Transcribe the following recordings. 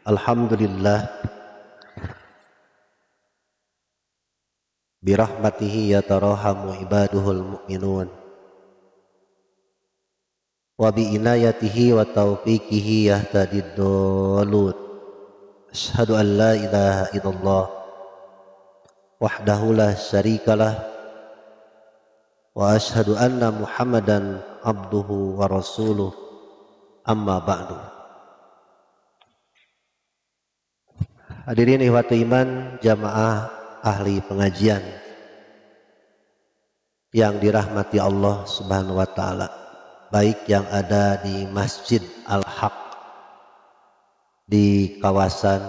Alhamdulillah birahmatihi yatarahamu ibaduhul mu'minun wa biinayatihi wa taufiqihi yahtadid dolud. Asyhadu an la ilaha illallah wahdahu la syarikalah wa asyhadu anna muhammadan abduhu wa rasuluh amma ba'du. Hadirin ikhwati iman jamaah ahli pengajian yang dirahmati Allah Subhanahu wa taala, baik yang ada di Masjid Al-Haq di kawasan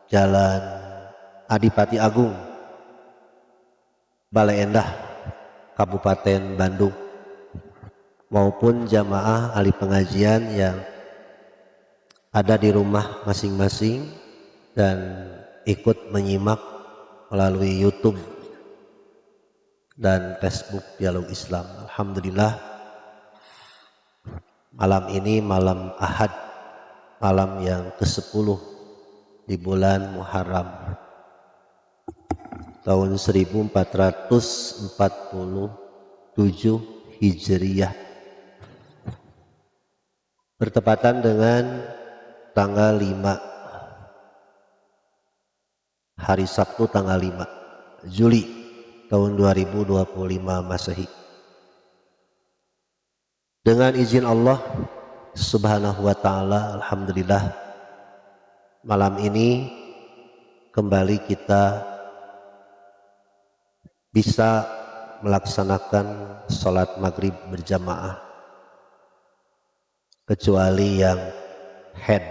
Jalan Adipati Agung, Bale Endah, Kabupaten Bandung, maupun jamaah ahli pengajian yang ada di rumah masing-masing dan ikut menyimak melalui YouTube dan Facebook Dialog Islam. Alhamdulillah, malam ini malam Ahad, malam yang ke-10 di bulan Muharram tahun 1447 Hijriyah, bertepatan dengan tanggal 5 hari Sabtu tanggal 5 Juli tahun 2025 Masehi. Dengan izin Allah Subhanahu wa taala, alhamdulillah malam ini kembali kita bisa melaksanakan sholat maghrib berjamaah, kecuali yang head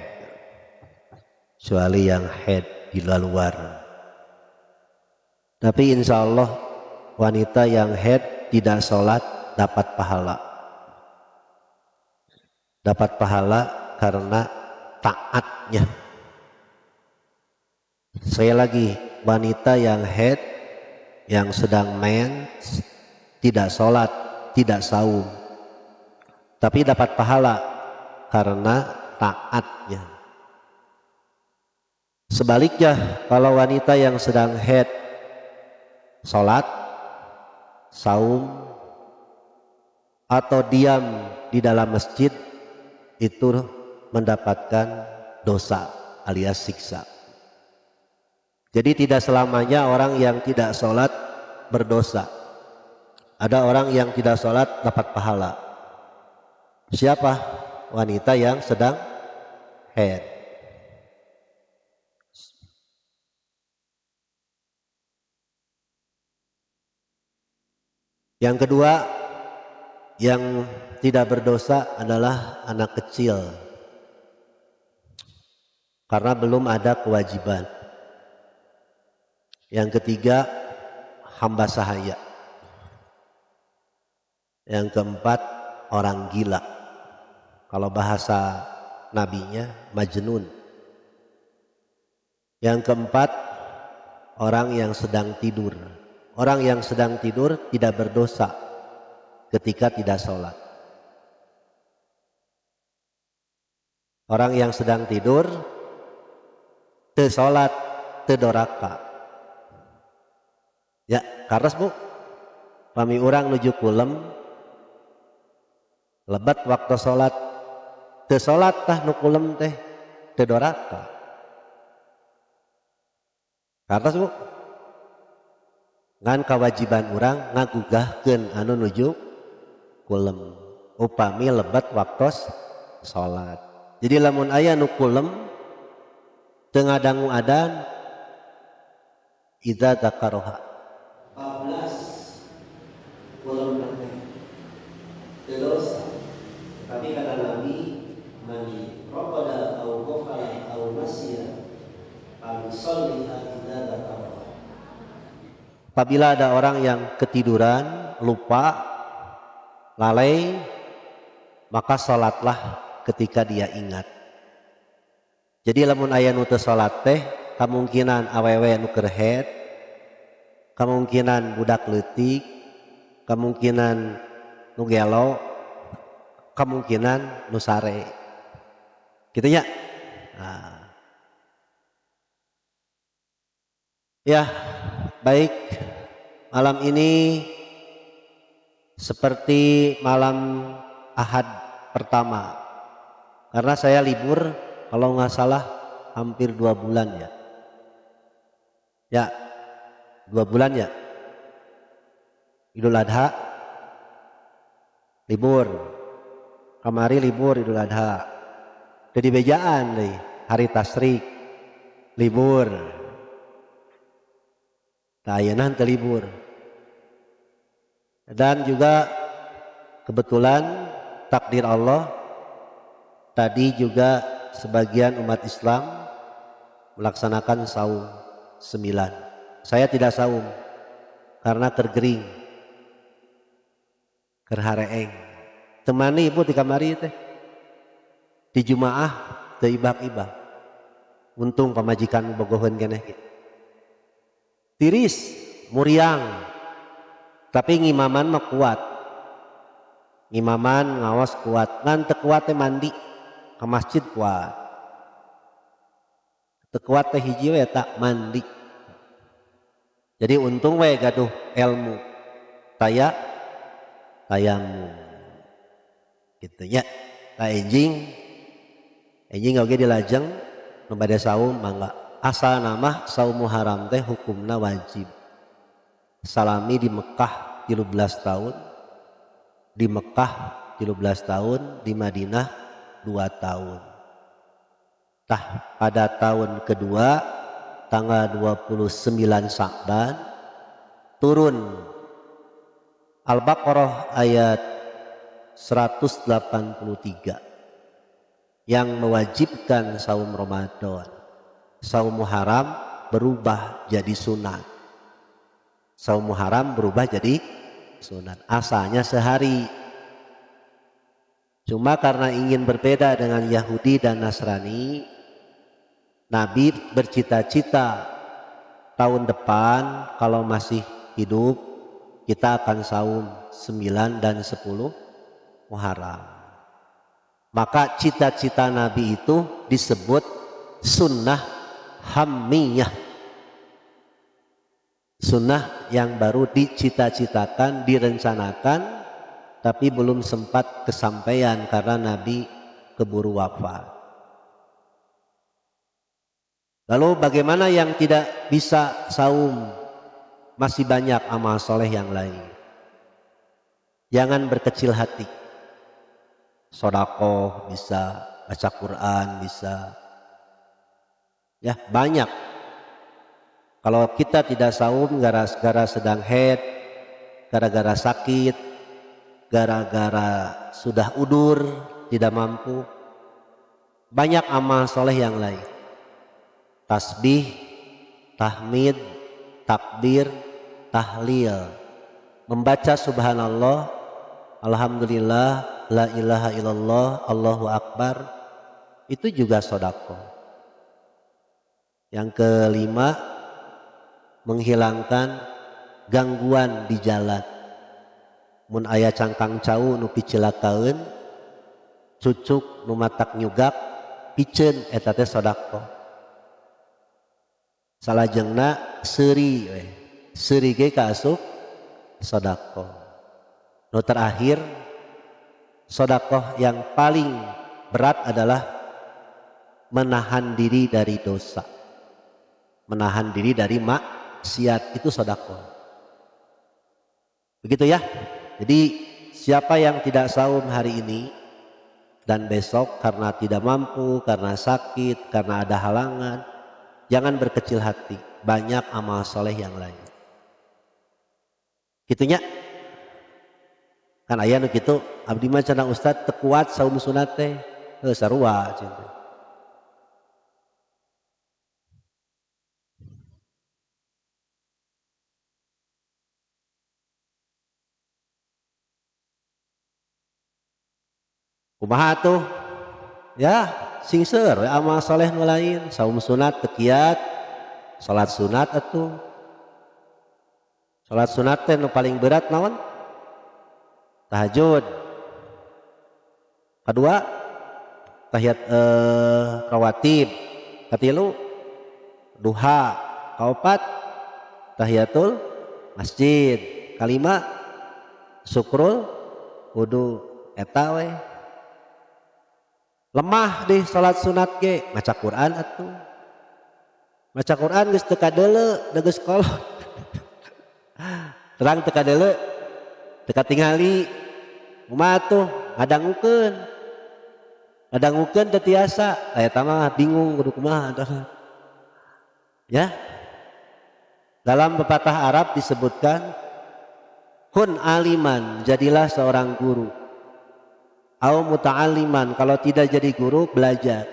di luar. Tapi insya Allah wanita yang head tidak sholat dapat pahala karena taatnya. Saya lagi, wanita yang head yang sedang mens tidak sholat, tidak saum, tapi dapat pahala karena taatnya. Sebaliknya, kalau wanita yang sedang head sholat, saum, atau diam di dalam masjid, itu mendapatkan dosa alias siksa. Jadi tidak selamanya orang yang tidak sholat berdosa. Ada orang yang tidak sholat dapat pahala. Siapa? Wanita yang sedang head. Yang kedua, yang tidak berdosa adalah anak kecil, karena belum ada kewajiban. Yang ketiga, hamba sahaya. Yang keempat, orang gila. Kalau bahasa nabinya, majnun. Yang keempat, orang yang sedang tidur. Orang yang sedang tidur tidak berdosa ketika tidak sholat. Orang yang sedang tidur teu sholat, teu doraka. Ya, karas bu, pami urang nuju kulem, lebat waktu sholat, teu sholat tah nu kulem teh teu doraka. Karas bu, ngan kewajiban urang ngagugahkeun anu nuju kulem upami lebat waktu sholat. Jadi lamun aya nu kulem teu ngadangu adan, idza dzakaroha 14 kulem teh teu dosa. Tapi kata Nabi, mani raqada au qafala au nasiya al sholliha idza dzakaroha. Apabila ada orang yang ketiduran, lupa, lalai, maka sholatlah ketika dia ingat. Jadi lamun aya nu teu sholat teh, kemungkinan awewe nu keur head, kemungkinan budak leutik, kemungkinan nu gelo, kemungkinan nu sare. Gitu ya. Nah, Ya, baik. Malam ini seperti malam Ahad pertama. Karena saya libur, kalau nggak salah hampir 2 bulan ya. Ya, 2 bulan ya. Idul Adha libur. Kamari libur Idul Adha. Jadi bejaan deh, hari tasrik libur. Tayenan teu libur. Dan juga kebetulan takdir Allah tadi juga sebagian umat Islam melaksanakan saum 9. Saya tidak saum karena tergering, kerhareeng. Temani ibu di kamari teh di Jumaah teu ibah-ibah. Untung pamajikan bogoheun keneh gitu. Tiris, muriang, tapi ngimaman mah kuat. Ngimaman ngawas kuat, ngan teu kuat teh mandi ke masjid kuat. Teu kuat teh hiji we tak mandi. Jadi untung we gaduh ilmu. Tayamum. Gitu nya. Ka enjing oge dilajeng nu bade saum mangga. Asal nama saum Muharram teh hukumna wajib. Salami di Mekah 13 tahun, di Mekah 13 tahun, di Madinah 2 tahun. Tah pada tahun kedua tanggal 29 Sya'ban turun Al-Baqarah ayat 183 yang mewajibkan saum Ramadan. Saum Muharram berubah jadi sunat. Saum Muharram berubah jadi sunat. Asalnya sehari. Cuma karena ingin berbeda dengan Yahudi dan Nasrani, Nabi bercita-cita tahun depan kalau masih hidup kita akan saum 9 dan 10 Muharram. Maka cita-cita Nabi itu disebut sunnah hammiyah. Sunnah yang baru dicita-citakan, direncanakan, tapi belum sempat kesampaian karena Nabi keburu wafat. Lalu bagaimana yang tidak bisa saum? Masih banyak amal soleh yang lain. Jangan berkecil hati. Sedekah bisa, baca Quran bisa. Ya banyak. Kalau kita tidak saum gara-gara sedang haid, gara-gara sakit, gara-gara sudah udur, tidak mampu, banyak amal soleh yang lain. Tasbih, tahmid, takbir, tahlil, membaca subhanallah, alhamdulillah, la ilaha illallah, Allahu akbar, itu juga sedekah. Yang kelima, menghilangkan gangguan di jalan. Mun aya cangkang cau nu picilakaeun, cucuk nu matak nyugak, piceun eta teh sedekah. Salajengna seuri we. Seuri ge kaasup sedekah. Nu terakhir, sedekah yang paling berat adalah menahan diri dari dosa. Menahan diri dari maksiat itu sedekah. Begitu ya. Jadi siapa yang tidak saum hari ini dan besok karena tidak mampu, karena sakit, karena ada halangan, jangan berkecil hati. Banyak amal soleh yang lain. Gitunya. Kan aya nu kitu, abdi mah cenah ustad teu kuat saum sunat teh. Sarua cenah. Kumaha tuh? Ya, sing seueur we amal soleh nu lain, saum sunat teu kiat, salat sunat atuh. Salat sunat teh nu paling berat naon? Tahajud. Kedua, tahiyat rawatib. Katilu, duha. Kaopat, tahiyatul masjid. Kalima syukrul wudu. Eta we lemah di salat sunat ge maca Quran atuh. Maca Quran geus teu kadeuleu da geus kolot. Terang teu kadeuleu teu katingali kumaha atuh ngadangukeun teu tiasa eta mah bingung kudu kumaha ya. Dalam pepatah Arab disebutkan kun aliman, jadilah seorang guru. Au muta'alliman, kalau tidak jadi guru belajar.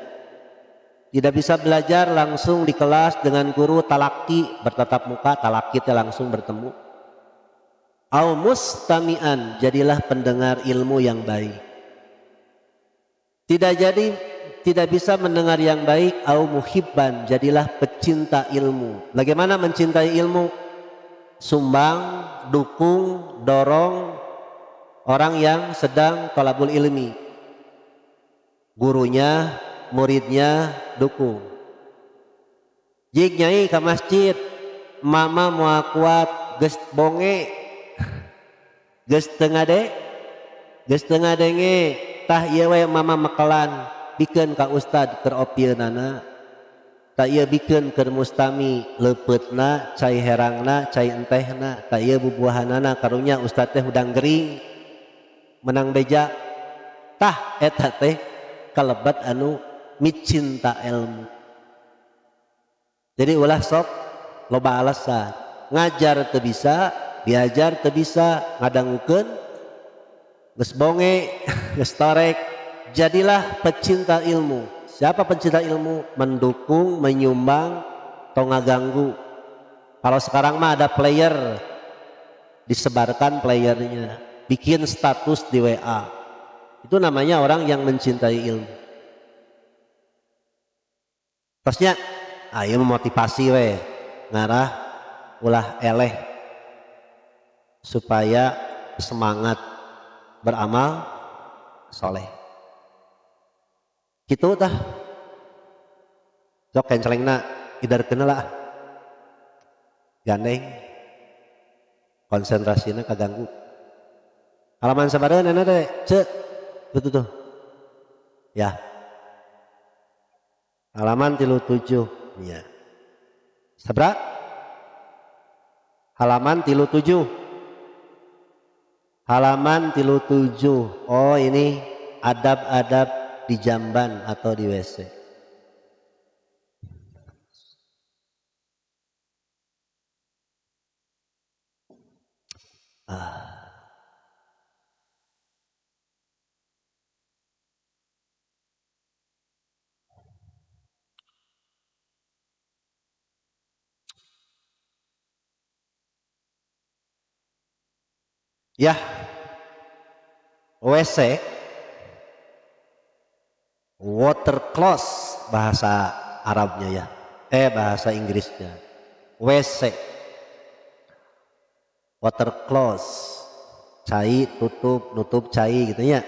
Tidak bisa belajar langsung di kelas dengan guru talaki bertatap muka, talaki langsung bertemu. Au mustami'an, jadilah pendengar ilmu yang baik. Tidak bisa mendengar yang baik. Au muhibban, jadilah pecinta ilmu. Bagaimana mencintai ilmu? Sumbang, dukung, dorong orang yang sedang thalabul ilmi. Gurunya, muridnya dukung. Jik nyai ke masjid, mama moal kuat geus bonge, geus teu ngadenge, tah ieu we mama mekelan bikeun ka ustad keur opieunana. Tak ieu bikeun keur mustami leupeutna, cai herangna, cai entehna, tak ieu bubuahanana karunya ustad teh hudang gering. Menang beja tah eta teh kalebat anu micinta ilmu. Jadi ulah sok loba alasan ngajar teu bisa, diajar teu bisa, ngadangukeun geus bonge, geus torek. Jadilah pecinta ilmu. Siapa pencinta ilmu? Mendukung, menyumbang, atau ngaganggu. Kalau sekarang mah ada player, disebarkan playernya, bikin status di WA. Itu namanya orang yang mencintai ilmu. Terusnya ayo memotivasi we ngarah ulah eleh supaya semangat beramal soleh. Gitu tah sok kencelengna idarkeun lah gandeng konsentrasina kaganggu. Halaman sabaraeun enak teh ceu betul tuh ya. Halaman 37 ya. Sabra? Halaman 37. Halaman 37. Oh ini adab-adab di jamban atau di WC. Ya, WC, water closet bahasa Arabnya ya, bahasa Inggrisnya, WC, water closet, cai tutup, nutup cai gitu ya.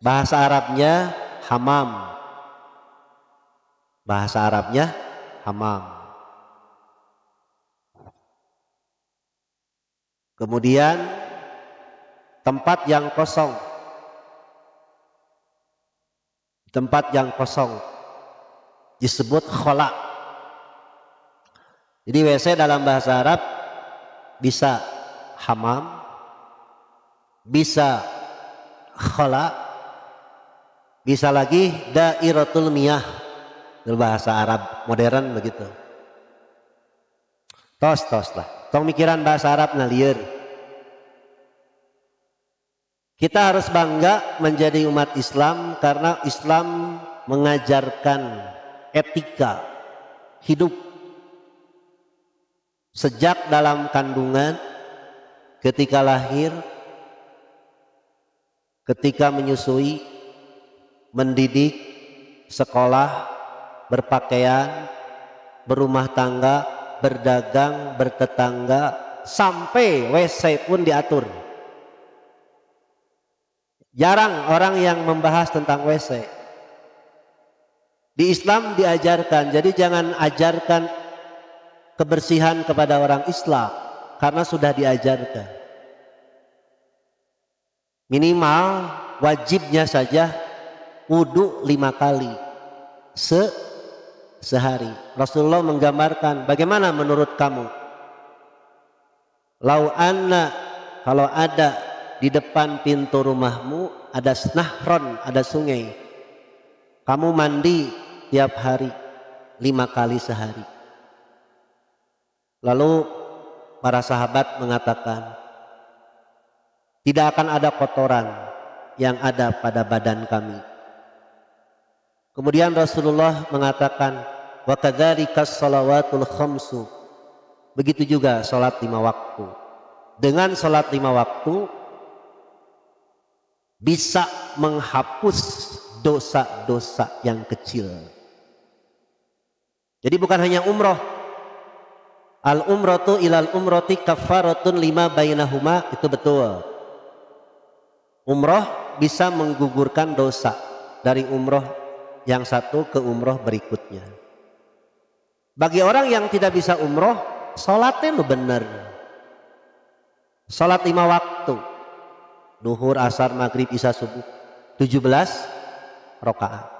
Bahasa Arabnya hamam, bahasa Arabnya hamam. Kemudian tempat yang kosong. Tempat yang kosong disebut khola. Jadi WC dalam bahasa Arab bisa hamam, bisa khola, bisa lagi dairatul miyah. Itu bahasa Arab modern begitu. Tos lah. Tong mikiran bahasa Arab ngalieur. Kita harus bangga menjadi umat Islam karena Islam mengajarkan etika hidup sejak dalam kandungan, ketika lahir, ketika menyusui, mendidik, sekolah, berpakaian, berumah tangga, berdagang, bertetangga, sampai WC pun diatur. Jarang orang yang membahas tentang WC. Di Islam diajarkan, jadi jangan ajarkan kebersihan kepada orang Islam karena sudah diajarkan. Minimal wajibnya saja wudu 5 kali sehari. Rasulullah menggambarkan, bagaimana menurut kamu? Lau anna, kalau ada di depan pintu rumahmu ada nahron, ada sungai, kamu mandi tiap hari 5 kali sehari. Lalu para sahabat mengatakan, tidak akan ada kotoran yang ada pada badan kami. Kemudian Rasulullah mengatakan, wa kadzalikas shalawatul khamsu, begitu juga salat 5 waktu. Dengan salat 5 waktu bisa menghapus dosa-dosa yang kecil. Jadi bukan hanya umroh. Al umratu ilal umrati kafaratun lima bainahuma, itu betul. Umroh bisa menggugurkan dosa dari umroh yang satu ke umroh berikutnya. Bagi orang yang tidak bisa umroh, sholatnya lu bener. Sholat 5 waktu, duhur, asar, maghrib, isya, subuh, 17 rakaat.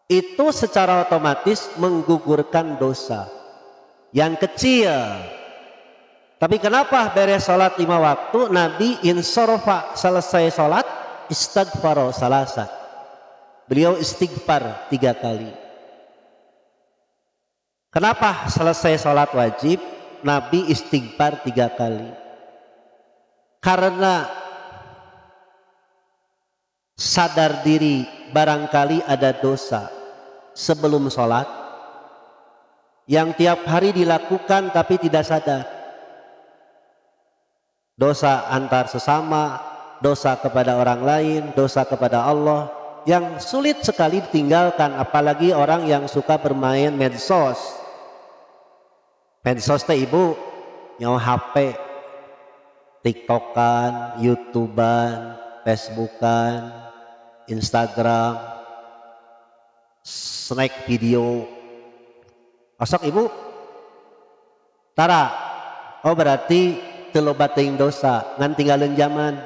Itu secara otomatis menggugurkan dosa yang kecil. Tapi kenapa beres sholat 5 waktu Nabi insorofa, selesai sholat istighfar salasa, beliau istighfar 3 kali. Kenapa selesai sholat wajib Nabi istighfar 3 kali? Karena sadar diri barangkali ada dosa sebelum sholat yang tiap hari dilakukan tapi tidak sadar. Dosa antar sesama, dosa kepada orang lain, dosa kepada Allah yang sulit sekali ditinggalkan, apalagi orang yang suka bermain medsos. Medsos teh ibu nyawa HP, TikTokan, YouTubean, Facebookan, Instagram, snack video. Osok ibu tara, oh berarti teu loba teuing dosa ngan tinggalin zaman.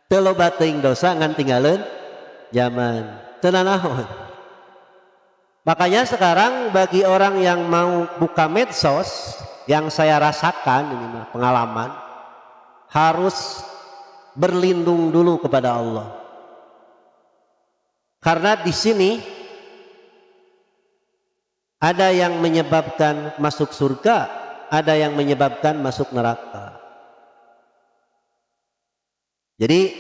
Teu loba teuing dosa ngan tinggalin zaman. Teu nanaon. Makanya sekarang bagi orang yang mau buka medsos, yang saya rasakan ini mah pengalaman, harus berlindung dulu kepada Allah. Karena di sini ada yang menyebabkan masuk surga, ada yang menyebabkan masuk neraka. Jadi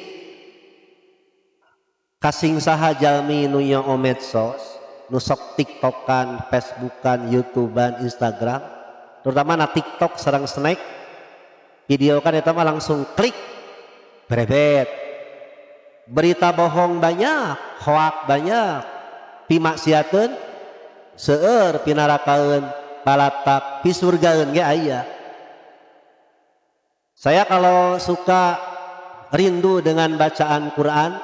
kasing saha jalmi nu nyaho medsos, nu sok TikTokan, Facebookan, YouTubean, Instagram, terutama na TikTok sareng snack video kan eta mah langsung klik berebet. Berita bohong banyak, hoak banyak, pimaksiateun seueur, pinarakaeun, palatak, pisurgaeun ge aya. Saya kalau suka rindu dengan bacaan Quran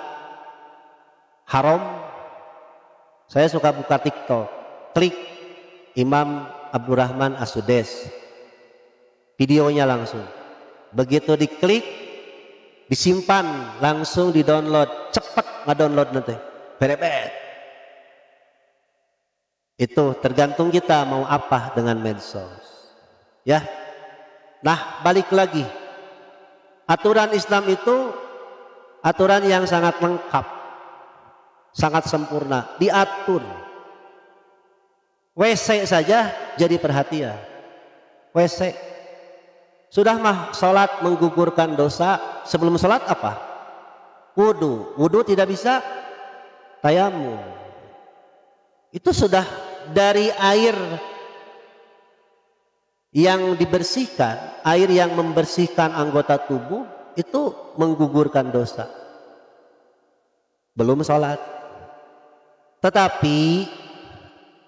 haram, saya suka buka TikTok, klik Imam Abdurrahman As-Sudais, videonya langsung. Begitu diklik, disimpan, langsung di-download, cepet nge-download nanti, berebet. Itu tergantung kita mau apa dengan medsos. Ya. Nah, balik lagi. Aturan Islam itu aturan yang sangat lengkap, sangat sempurna, diatur. WC saja jadi perhatian. WC. Sudah mah sholat menggugurkan dosa, sebelum sholat apa? Wudu. Wudu tidak bisa tayamum. Itu sudah dari air yang dibersihkan, air yang membersihkan anggota tubuh itu menggugurkan dosa. Belum sholat. Tetapi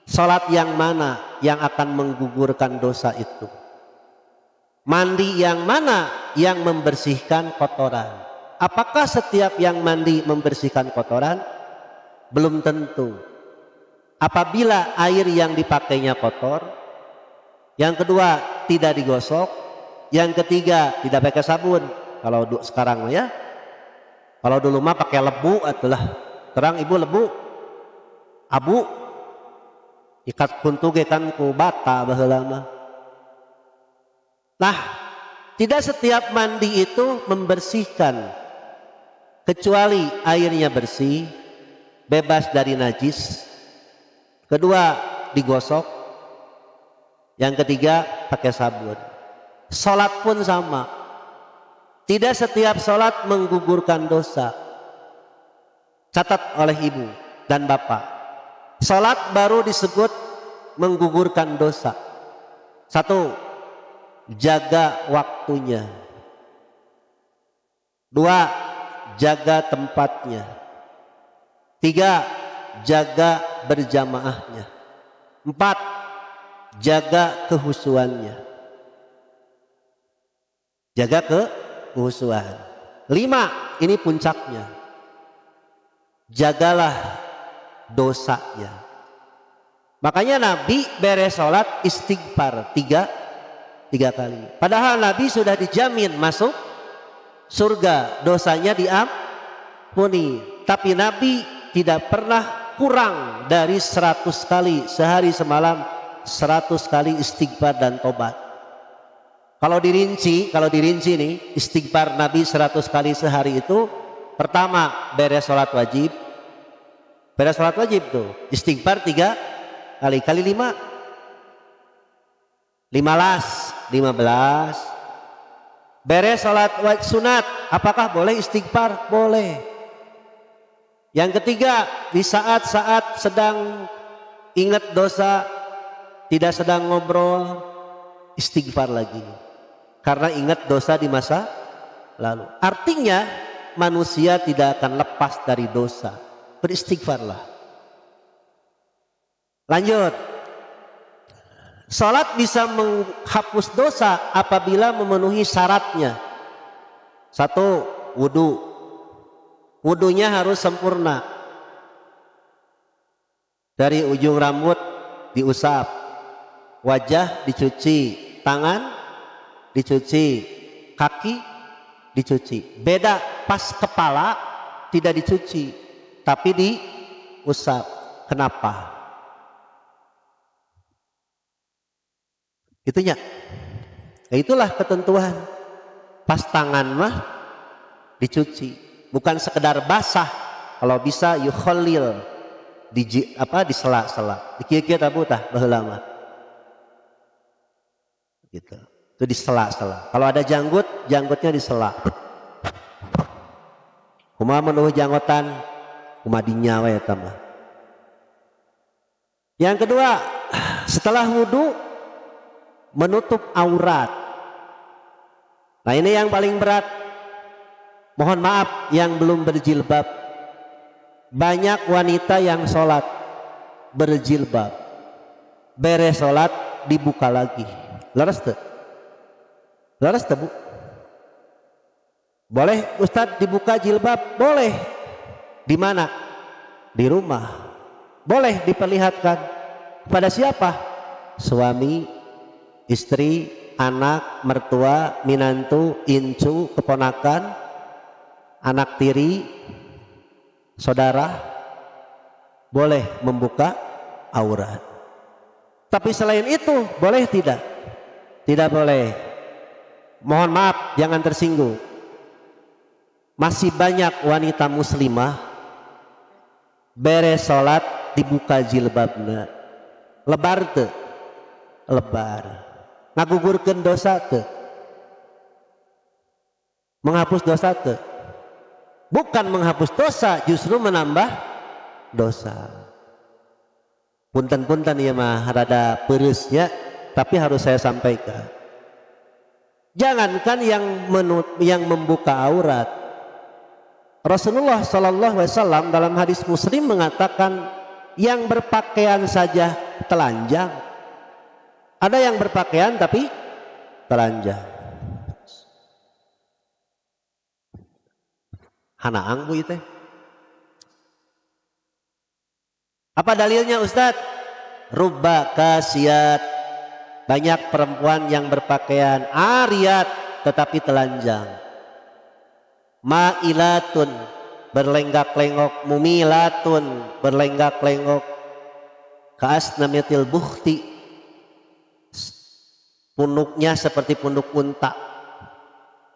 sholat yang mana yang akan menggugurkan dosa itu? Mandi yang mana yang membersihkan kotoran? Apakah setiap yang mandi membersihkan kotoran? Belum tentu. Apabila air yang dipakainya kotor, Yang kedua, tidak digosok. Yang ketiga, tidak pakai sabun. Kalau sekarang ya, kalau dulu mah pakai lebu atulah. Terang ibu lebu, abu, ikat kuntuge kan ku bata baheula mah. Nah, tidak setiap mandi itu membersihkan, kecuali airnya bersih, bebas dari najis. Kedua, digosok. Yang ketiga, pakai sabun. Salat pun sama. Tidak setiap salat menggugurkan dosa. Catat oleh ibu dan bapak. Salat baru disebut menggugurkan dosa. Satu, jaga waktunya. Dua, jaga tempatnya. Tiga, jaga berjamaahnya. Empat, jaga kehusuannya. Jaga kehusuan. Lima, ini puncaknya. Jagalah dosanya. Makanya Nabi beres sholat istighfar tiga kali. Padahal Nabi sudah dijamin masuk surga, dosanya diampuni. Tapi Nabi tidak pernah kurang dari 100 kali sehari semalam, 100 kali istighfar dan tobat. Kalau dirinci nih istighfar Nabi 100 kali sehari itu, pertama beres sholat wajib. Beres sholat wajib tuh istighfar 3 kali, kali 5 15. Beres sholat sunat, apakah boleh istighfar? Boleh. Yang ketiga, di saat-saat sedang ingat dosa, tidak sedang ngobrol, istighfar lagi. Karena ingat dosa di masa lalu. Artinya manusia tidak akan lepas dari dosa. Beristighfarlah. Lanjut. Salat bisa menghapus dosa apabila memenuhi syaratnya. Satu, wudu. Wudunya harus sempurna. Dari ujung rambut diusap, wajah dicuci, tangan dicuci, kaki dicuci. Beda pas kepala tidak dicuci, tapi diusap. Kenapa? Itunya. Ya itulah ketentuan. Pas tangan mah dicuci, bukan sekedar basah. Kalau bisa yukholil, di sela-sela. Dikir-kir tabu tah baheula mah. Gitu. Itu di sela-sela. Kalau ada janggut, janggutnya disela. Kumaha menuh janggotan, kumaha dinya we eta mah. Yang kedua, setelah wudu menutup aurat. Nah, ini yang paling berat. Mohon maaf yang belum berjilbab. Banyak wanita yang sholat berjilbab, beres sholat dibuka lagi. Leres tuh? Leres tuh, Bu? Boleh Ustadz dibuka jilbab? Boleh. Di mana? Di rumah. Boleh diperlihatkan. Kepada siapa? Suami, istri, anak, mertua, minantu, incu, keponakan, anak tiri, saudara, boleh membuka aurat. Tapi selain itu boleh tidak? Tidak boleh. Mohon maaf, jangan tersinggung. Masih banyak wanita muslimah beres sholat dibuka jilbabnya. Lebar tuh, lebar. Ngagugurkeun dosa tuh, menghapus dosa tuh. Bukan menghapus dosa, justru menambah dosa. Punten-punten ya mah rada peurusnya, tapi harus saya sampaikan. Jangankan yang membuka aurat. Rasulullah SAW dalam hadis Muslim mengatakan yang berpakaian saja telanjang. Ada yang berpakaian tapi telanjang. Hanaang bu itu. Apa dalilnya Ustadz? Rubba kasiat. Banyak perempuan yang berpakaian ariyat tetapi telanjang. Ma'ilatun, berlenggak-lenggok. Mumilatun, berlenggak-lenggok. Ka'asnamitil bukhti, punduknya seperti punduk unta.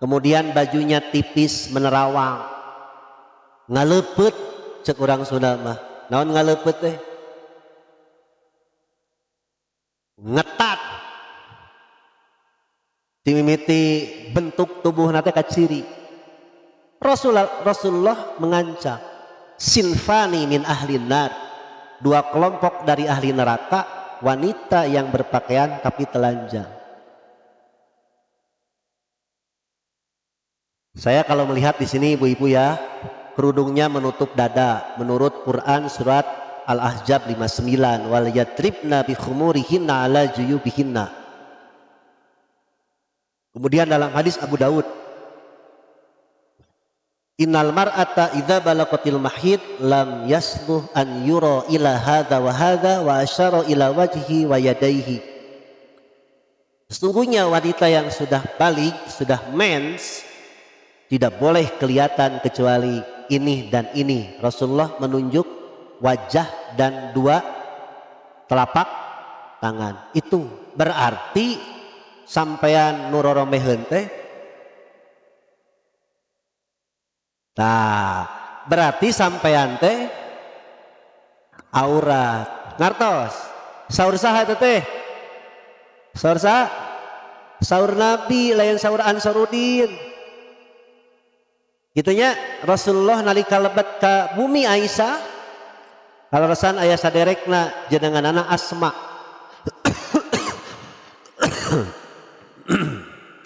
Kemudian bajunya tipis menerawang. Ngalepet cek urang Sunda mah. Naon ngalepet teh? Ngetat. Timimiti bentuk tubuh nate kaciri. Rasulullah mengancam sinfani min ahli nar, dua kelompok dari ahli neraka, wanita yang berpakaian tapi telanjang. Saya kalau melihat di sini ibu-ibu ya, kerudungnya menutup dada menurut Quran surat Al-Ahzab 59, wal yatribna bi khumurihinna ala juyubihinna. Kemudian dalam hadis Abu Daud, innal mar'ata idza balaqatil mahid lam yasluh an yura ila hadza wa asyara ila wajhi wa yadayhi. Sesungguhnya wanita yang sudah balik, sudah mens, tidak boleh kelihatan kecuali ini dan ini. Rasulullah menunjuk wajah dan dua telapak tangan. Itu berarti sampean nuroromeheun teh. Nah, berarti sampean teh aurat. Ngartos? Saur saha teh teh? Saur saha? Saur Nabi lain saur Ansarudin. Gitunya Rasulullah nalika lebet ka bumi Aisyah, kalaresan aya saderekna jenenganana Asma.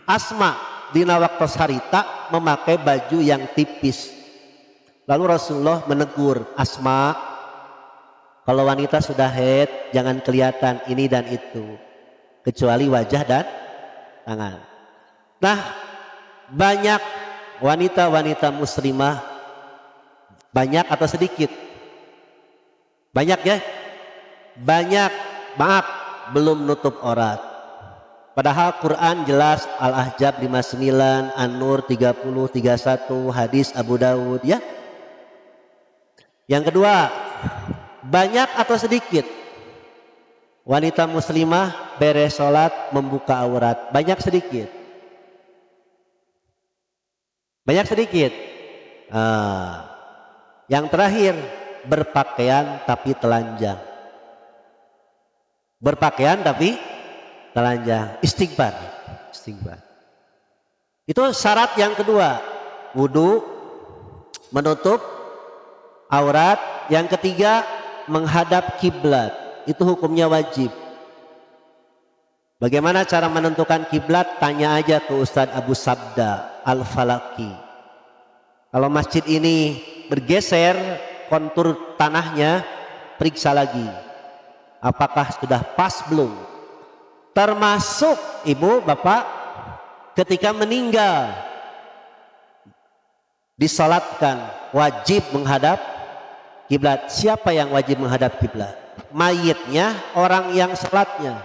Asma dina waktu harita memakai baju yang tipis. Lalu Rasulullah menegur Asma, kalau wanita sudah haid jangan kelihatan ini dan itu kecuali wajah dan tangan. Nah, banyak wanita-wanita muslimah, banyak atau sedikit? Banyak ya? Banyak, maaf, belum nutup aurat. Padahal Quran jelas, Al-Ahzab 59, An-Nur 30, 31, hadis Abu Daud ya. Yang kedua, banyak atau sedikit wanita muslimah beres sholat membuka aurat? Banyak sedikit? Banyak sedikit? Yang terakhir, berpakaian tapi telanjang. Berpakaian tapi telanjang. Istighfar. Itu syarat yang kedua. Wudu, menutup aurat. Yang ketiga, menghadap kiblat. Itu hukumnya wajib. Bagaimana cara menentukan kiblat? Tanya aja ke Ustadz Abu Sabda Al-Falaki. Kalau masjid ini bergeser kontur tanahnya, periksa lagi. Apakah sudah pas belum? Termasuk ibu bapak ketika meninggal disalatkan wajib menghadap kiblat. Siapa yang wajib menghadap kiblat? Mayitnya, orang yang salatnya?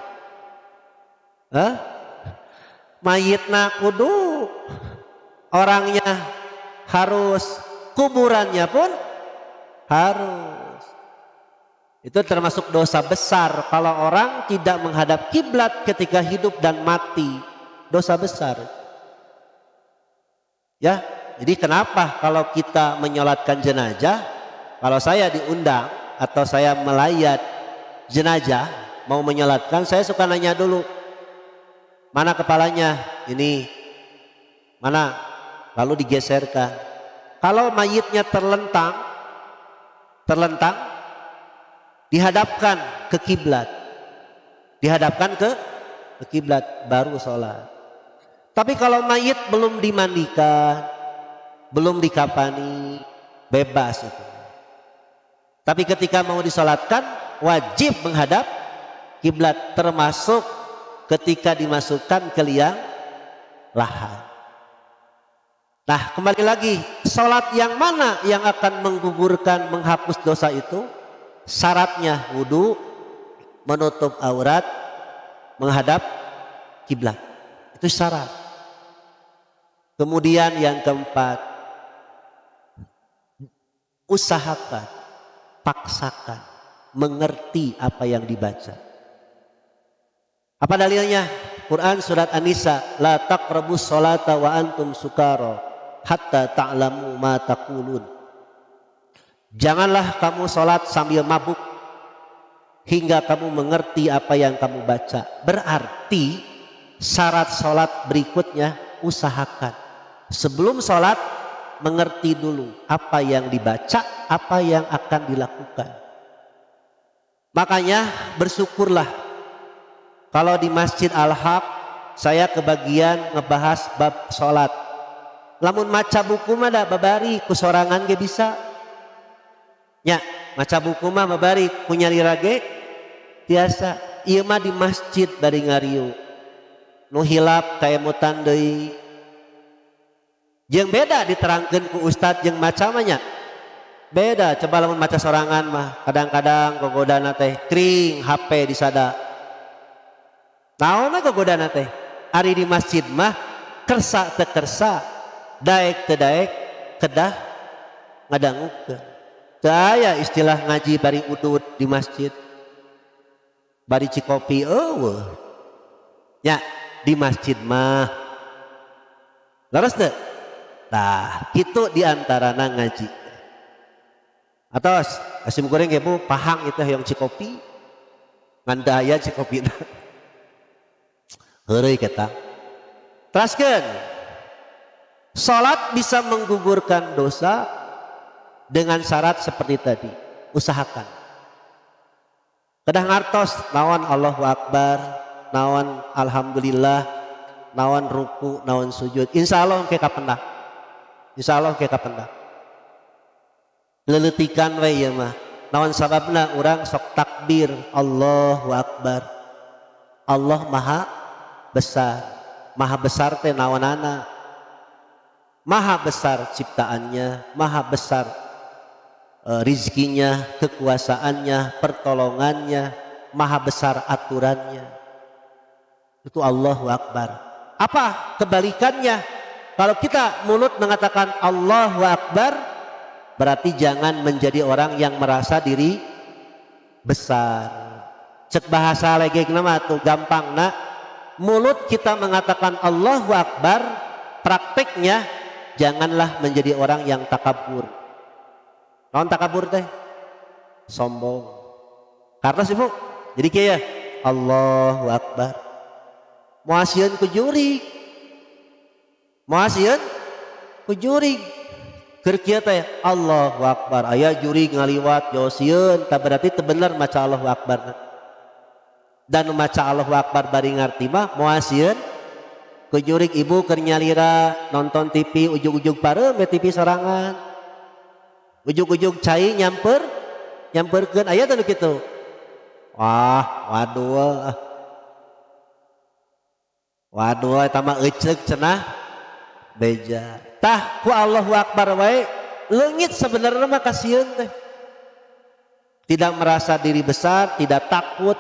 Mayitna kudu, orangnya harus, kuburannya pun harus. Itu termasuk dosa besar kalau orang tidak menghadap kiblat ketika hidup dan mati. Dosa besar. Ya, jadi kenapa kalau kita menyolatkan jenazah, kalau saya diundang atau saya melayat jenazah mau menyolatkan, saya suka nanya dulu, mana kepalanya? Ini mana? Lalu digeserkan. Kalau mayitnya terlentang, dihadapkan ke kiblat, dihadapkan ke kiblat, baru sholat. Tapi kalau mayit belum dimandikan, belum dikafani, bebas itu. Tapi ketika mau disolatkan, wajib menghadap kiblat, termasuk ketika dimasukkan ke liang lahat. Nah, kembali lagi, sholat yang mana yang akan menggugurkan, menghapus dosa itu? Syaratnya wudu, menutup aurat, menghadap kiblat. Itu syarat. Kemudian yang keempat, usahakan, paksakan mengerti apa yang dibaca. Apa dalilnya? Quran surat An-Nisa, la taqrabus sholata wa antum sukara hatta ta'lamu ma taqulun. Janganlah kamu sholat sambil mabuk hingga kamu mengerti apa yang kamu baca. Berarti syarat sholat berikutnya, usahakan sebelum sholat mengerti dulu apa yang dibaca, apa yang akan dilakukan. Makanya bersyukurlah kalau di Masjid Al-Haq saya kebagian ngebahas bab sholat. Lamun maca buku mah da babari kusorangan ge bisa. Ya, maca buku mah babari kunyalira ge biasa. Ieu mah di masjid bari ngarieu. Nu hilap kaemutan deui. Jeung beda diterangkeun ku ustad jeung maca mah nya. Beda, coba lamun maca sorangan mah kadang-kadang gogodana teh kring HP di sada. Naonna gogodana teh? Ari di masjid mah kersa teu kersa, daek teu daek, kedah ngadangukeun. Teu aya istilah ngaji bari udud di masjid. Bari cikopi eueuh. Ya, di masjid mah. Leres teu? Nah, kitu diantarana ngaji. Atos, asim goreng ibu pahang itu yang cikopi. Ngandaya cikopi. Heureuy kita. Teraskeun. Salat bisa menggugurkan dosa dengan syarat seperti tadi. Usahakan. Kedah ngartos naon Allahu Akbar, naon alhamdulillah, naon ruku, naon sujud. Insyaallah engke kapendak. Insyaallah engke kapendak. Leletikan we ieu mah. Naon sababna urang sok takbir Allahu Akbar. Allah Maha Besar. Maha besar teh naonana? Maha besar ciptaannya, maha besar rizkinya, kekuasaannya, pertolongannya, maha besar aturannya. Itu Allahu Akbar. Apa kebalikannya? Kalau kita mulut mengatakan Allahu Akbar, berarti jangan menjadi orang yang merasa diri besar. Cek bahasa legegna mah tuh gampang nak. Mulut kita mengatakan Allahu Akbar, prakteknya janganlah menjadi orang yang takabur. Naon takabur teh? Sombong. Karena sih bu, jadi kayak Allahu Akbar. Muasieun ku jurig. Muasieun ku jurig. Keur kieu teh Allahu Akbar. Aya jurig ngaliwat yosieun, tah berarti teu bener maca Allahu Akbar. Dan maca Allahu Akbar bari ngarti mah muasieun ku jurig ibu keur nyalira nonton TV ujug-ujug pareuh we TV sorangan. Ujug-ujug cai nyamperkeun aya teh nu kitu. Wah, waduh. Waduh eta mah euceuk cenah beja. Tah ku Allahu Akbar wae leungit sebenarnya mah kasieun teh. Tidak merasa diri besar, tidak takut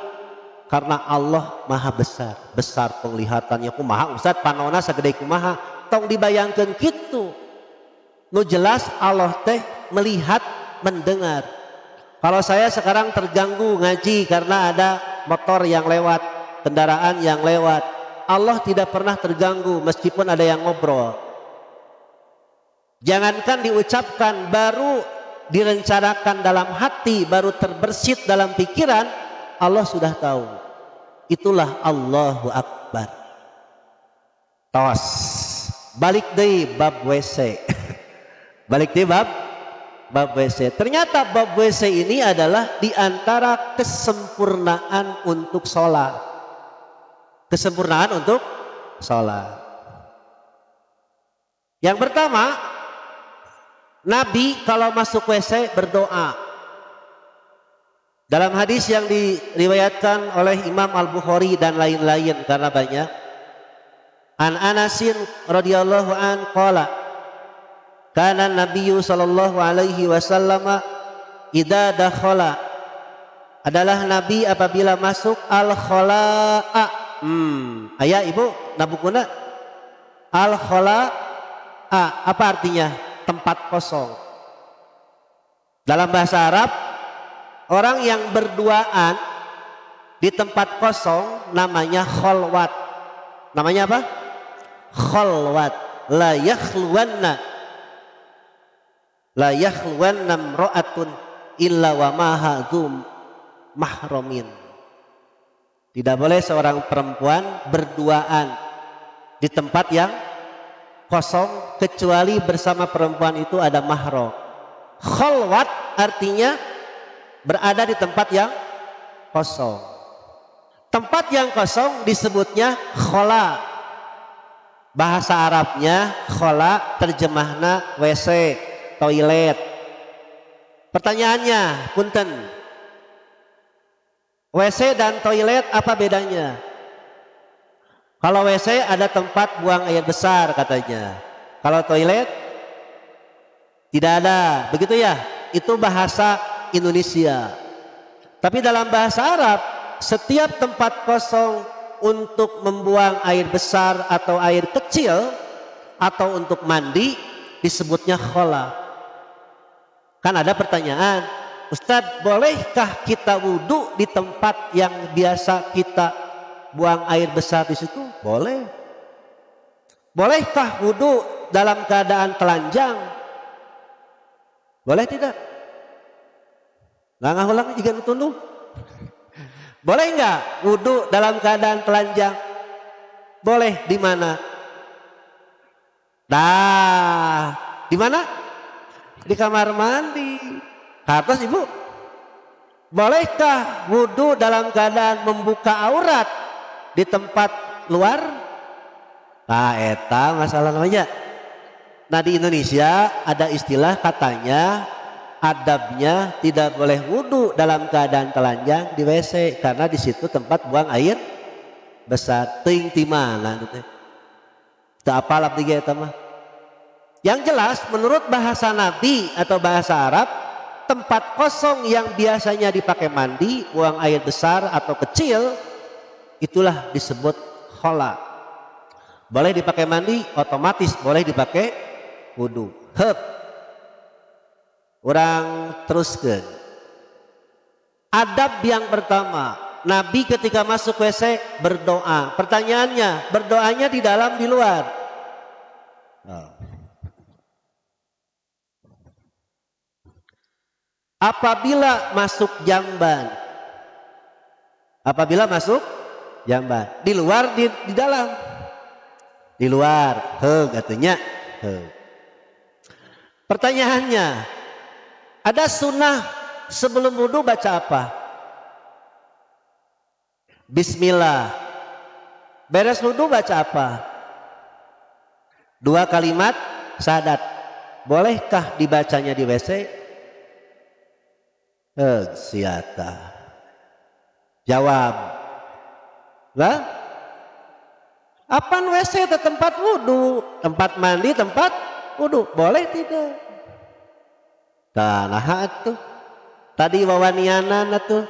karena Allah Maha besar. Besar penglihatannya kumaha Ustaz panona sagede kumaha? Tong dibayangkeun kitu. Nu jelas Allah teh melihat, mendengar. Kalau saya sekarang terganggu ngaji karena ada motor yang lewat, kendaraan yang lewat, Allah tidak pernah terganggu meskipun ada yang ngobrol. Jangankan diucapkan, baru direncanakan dalam hati, baru terbersit dalam pikiran, Allah sudah tahu. Itulah Allahu Akbar. Tos balik deui bab WC. Balik deui bab WC. Ternyata bab WC ini adalah diantara kesempurnaan untuk sholat. Kesempurnaan untuk sholat. Yang pertama, Nabi kalau masuk WC berdoa. Dalam hadis yang diriwayatkan oleh Imam Al-Bukhari dan lain-lain karena banyak. An Anasin radhiyallahu an qala kana Nabiyyu sallallahu alaihi wasallam idza dakhala adalah Nabi apabila masuk al-khalaa Ayah ibu nabukuna al khola apa artinya? Tempat kosong. Dalam bahasa Arab, orang yang berduaan di tempat kosong namanya kholwat. Namanya apa? Kholwat. La yakhluwanna imra'atun illa wa maha dzum mahramin. Tidak boleh seorang perempuan berduaan di tempat yang kosong kecuali bersama perempuan itu ada mahram. Kholwat artinya berada di tempat yang kosong. Tempat yang kosong disebutnya khola. Bahasa Arabnya khola, terjemahna WC, toilet. Pertanyaannya, punten. WC dan toilet apa bedanya? Kalau WC ada tempat buang air besar katanya. Kalau toilet tidak ada, begitu ya? Itu bahasa Indonesia. Tapi dalam bahasa Arab, setiap tempat kosong untuk membuang air besar atau air kecil atau untuk mandi disebutnya khola. Kan ada pertanyaan, Ustadz, bolehkah kita wudhu di tempat yang biasa kita buang air besar di situ? Boleh. Bolehkah wudhu dalam keadaan telanjang? Boleh tidak? Nggak ulang juga nutunduh. Boleh nggak wudhu dalam keadaan telanjang? Boleh. Di mana? Nah, di mana? Di kamar mandi. Atas ibu, bolehkah wudhu dalam keadaan membuka aurat di tempat luar? Nah, eta masalah namanya. Nah, di Indonesia ada istilah katanya adabnya tidak boleh wudhu dalam keadaan telanjang di WC karena di situ tempat buang air besar. Ting di mana gitu. Tak apalah tiga eta mah. Yang jelas menurut bahasa Nabi atau bahasa Arab, tempat kosong yang biasanya dipakai mandi, buang air besar atau kecil, itulah disebut khola. Boleh dipakai mandi, otomatis boleh dipakai wudhu. Orang teruskan. Adab yang pertama, Nabi ketika masuk WC berdoa. Pertanyaannya, berdoanya di dalam di luar? Apabila masuk jamban, apabila masuk jamban, di luar di dalam, di luar, katanya. Pertanyaannya, ada sunnah sebelum wudhu baca apa? Bismillah. Beres wudhu baca apa? 2 kalimat syahadat. Bolehkah dibacanya di WC? Siata. Jawab. Lah? Apaan WC itu tempat wudhu, tempat mandi, tempat wudhu? Boleh tidak? Nah tuh. Tadi wawaniana tuh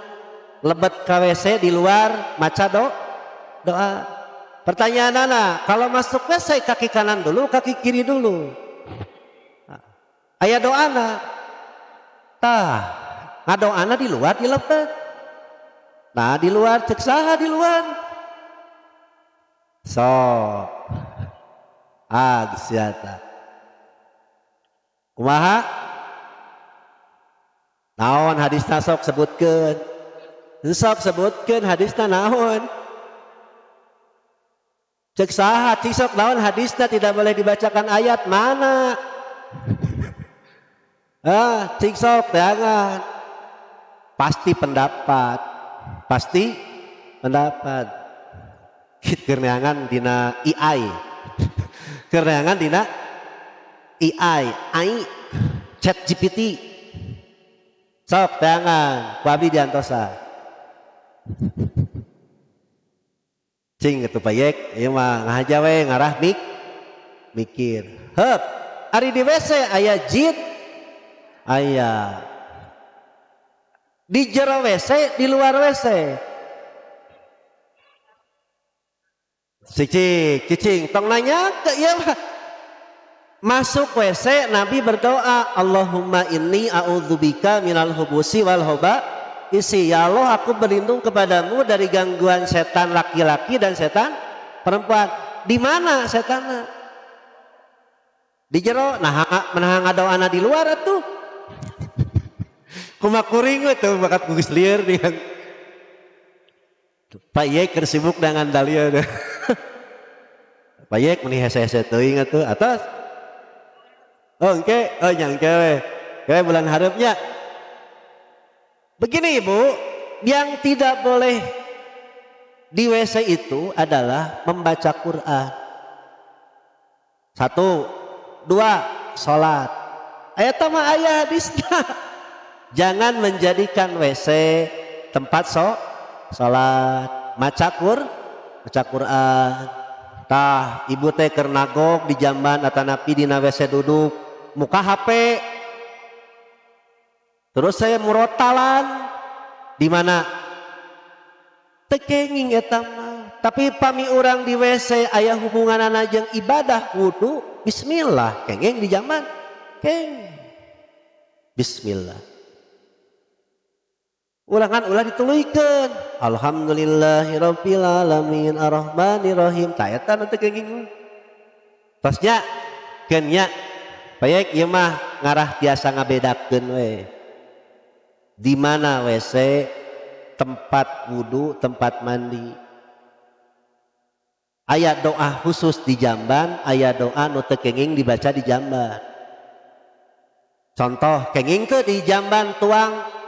lebet ke WC di luar maca doa. Pertanyaan anak, kalau masuk WC kaki kanan dulu, kaki kiri dulu. Aya doa anak. Ngadoana di luar di lepet. Nah di luar cek saha di luar. Siata. Kumaha? Naon hadisna sok sebutkeun. Sok sebutkeun hadisna naon? Cek saha sok naon hadisna tidak boleh dibacakan ayat mana? Cik sok jangan. Pasti pendapat. Kerneangan dina AI. Kerneangan dina AI, Chat GPT. Sok tangan, wabi diantosa. Cing itu payek, ieu mah ngahaja we ngarah mikir. Ari di WC aya jin, aya. Di jero WC, di luar WC. cicing tong nanya ke iya masuk WC Nabi berdoa Allahumma inni a'udzubika minal hubusi wal hoba isi ya Allah aku berlindung kepadamu dari gangguan setan laki-laki dan setan perempuan. Di mana setannya? Di jero nah menang doana di luar atuh kumakuring itu bakat kugus liar dengan Pak Yek sibuk dengan dalia Pak Yek meni hese-hese teuing atuh atas oh engke oh nyang kewe bulan harapnya begini Ibu yang tidak boleh di WC itu adalah membaca Quran. 1, 2 salat ayat sama ayat hadisnya jangan menjadikan WC tempat salat maca Quran tah ibu teh keur nagok di jamban atanapi dina WC duduk muka HP terus saya murotalan di mana tekenging eta mah tapi pami urang di WC aya hubunganana jeung ibadah wudu bismillah kenging di jamban keng bismillah ulangan ulah dituluykeun alhamdulillahirabbil alamin arrahmanirrahim ta eta nu teu kenging tosnya keun nya baik ieu mah ngarah tiasa ngabedakeun we di mana WC tempat wudu tempat mandi aya doa khusus di jamban aya doa nu teu kenging dibaca di jamban contoh kenging teh di jamban tuang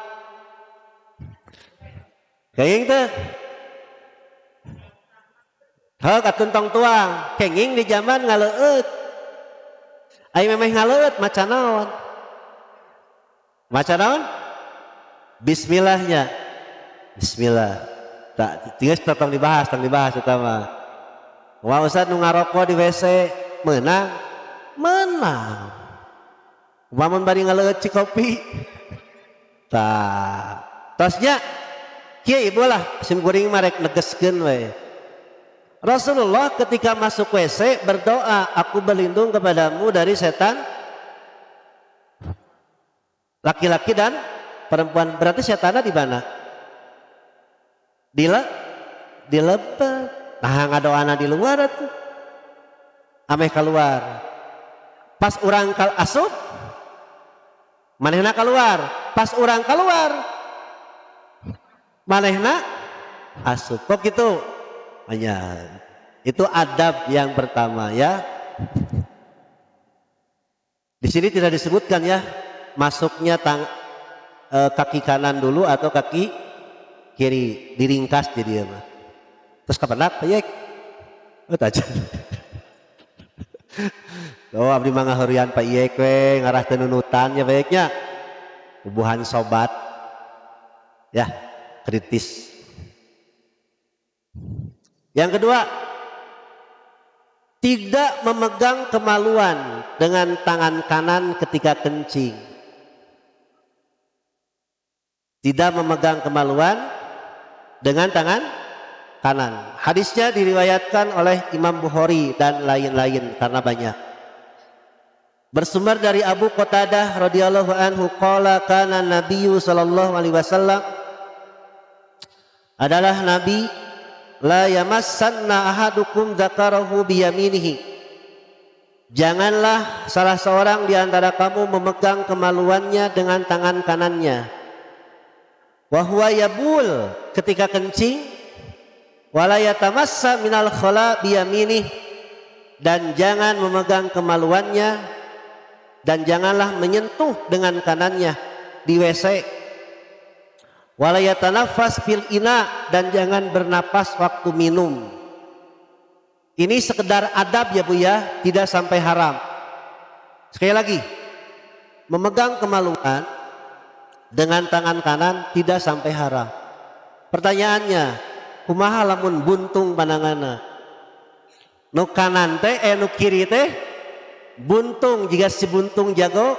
kenging teh heuk atuh tong tuang kenging di jamban ngaleueut aya memeh ngaleueut maca naon bismillahnya bismillah tak tinggal tong dibahas eta mah wah Ustaz nu ngaroko di WC meunang umpama bari ngaleueut cikopi tah tosnya kieu ibu lah sim kuring mah rek negeskeun we Rasulullah ketika masuk WC berdoa aku berlindung kepadamu dari setan laki-laki dan perempuan berarti setannya di mana di lepet nah ngadoana di luar tuh ameh keluar pas urang asup manehna keluar pas urang keluar manehna asup kok gitu hanya itu adab yang pertama ya di sini tidak disebutkan ya masuknya kaki kanan dulu atau kaki kiri diringkas jadi apa terus kapan Yek tajan oh abdi mah ngaheureun Pak Yek we ngarah teu nunutan ya baiknya hubungan sobat ya kritis. Yang kedua, tidak memegang kemaluan dengan tangan kanan ketika kencing. Tidak memegang kemaluan dengan tangan kanan. Hadisnya diriwayatkan oleh Imam Bukhari dan lain-lain karena banyak. Bersumber dari Abu Qatadah radhiyallahu anhu qala kana Nabiyyu sallallahu alaihi wasallam adalah Nabi la yamassanna ahadukum dzakarahu biyaminihi. Janganlah salah seorang di antara kamu memegang kemaluannya dengan tangan kanannya. Wa huwa yabul ketika kencing wala yatamassa minal khala biyaminih dan jangan memegang kemaluannya dan janganlah menyentuh dengan kanannya di WC. Wala yatanaffas fil ina dan jangan bernapas waktu minum. Ini sekedar adab ya Bu ya, tidak sampai haram. Sekali lagi, memegang kemaluan dengan tangan kanan tidak sampai haram. Pertanyaannya, kumaha lamun buntung pandanganna? Nu kanan teh nu kiri teh buntung jika si buntung jago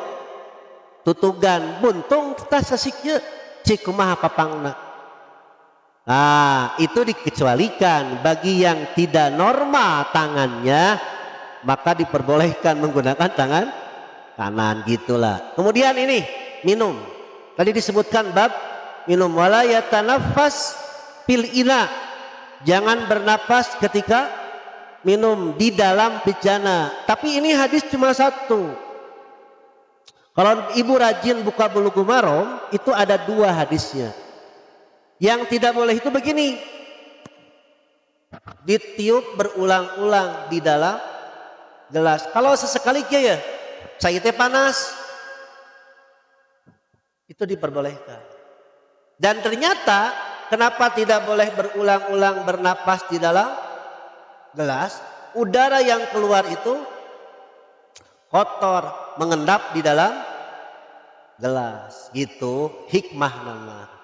tutugan buntung tas sasiknya cik kumaha papangna Nah, itu dikecualikan bagi yang tidak normal tangannya, maka diperbolehkan menggunakan tangan kanan gitulah. Kemudian ini minum. Tadi disebutkan bab minum, wala yatanaffas fil ina. Jangan bernapas ketika minum di dalam bejana. Tapi ini hadis cuma satu. Kalau ibu rajin buka Bulughul Maram, itu ada 2 hadisnya. Yang tidak boleh itu begini, ditiup berulang-ulang di dalam gelas. Kalau sesekali ya, saya teh panas, itu diperbolehkan. Dan ternyata kenapa tidak boleh berulang-ulang bernapas di dalam gelas? Udara yang keluar itu kotor, mengendap di dalam gelas. Gitu hikmah nama.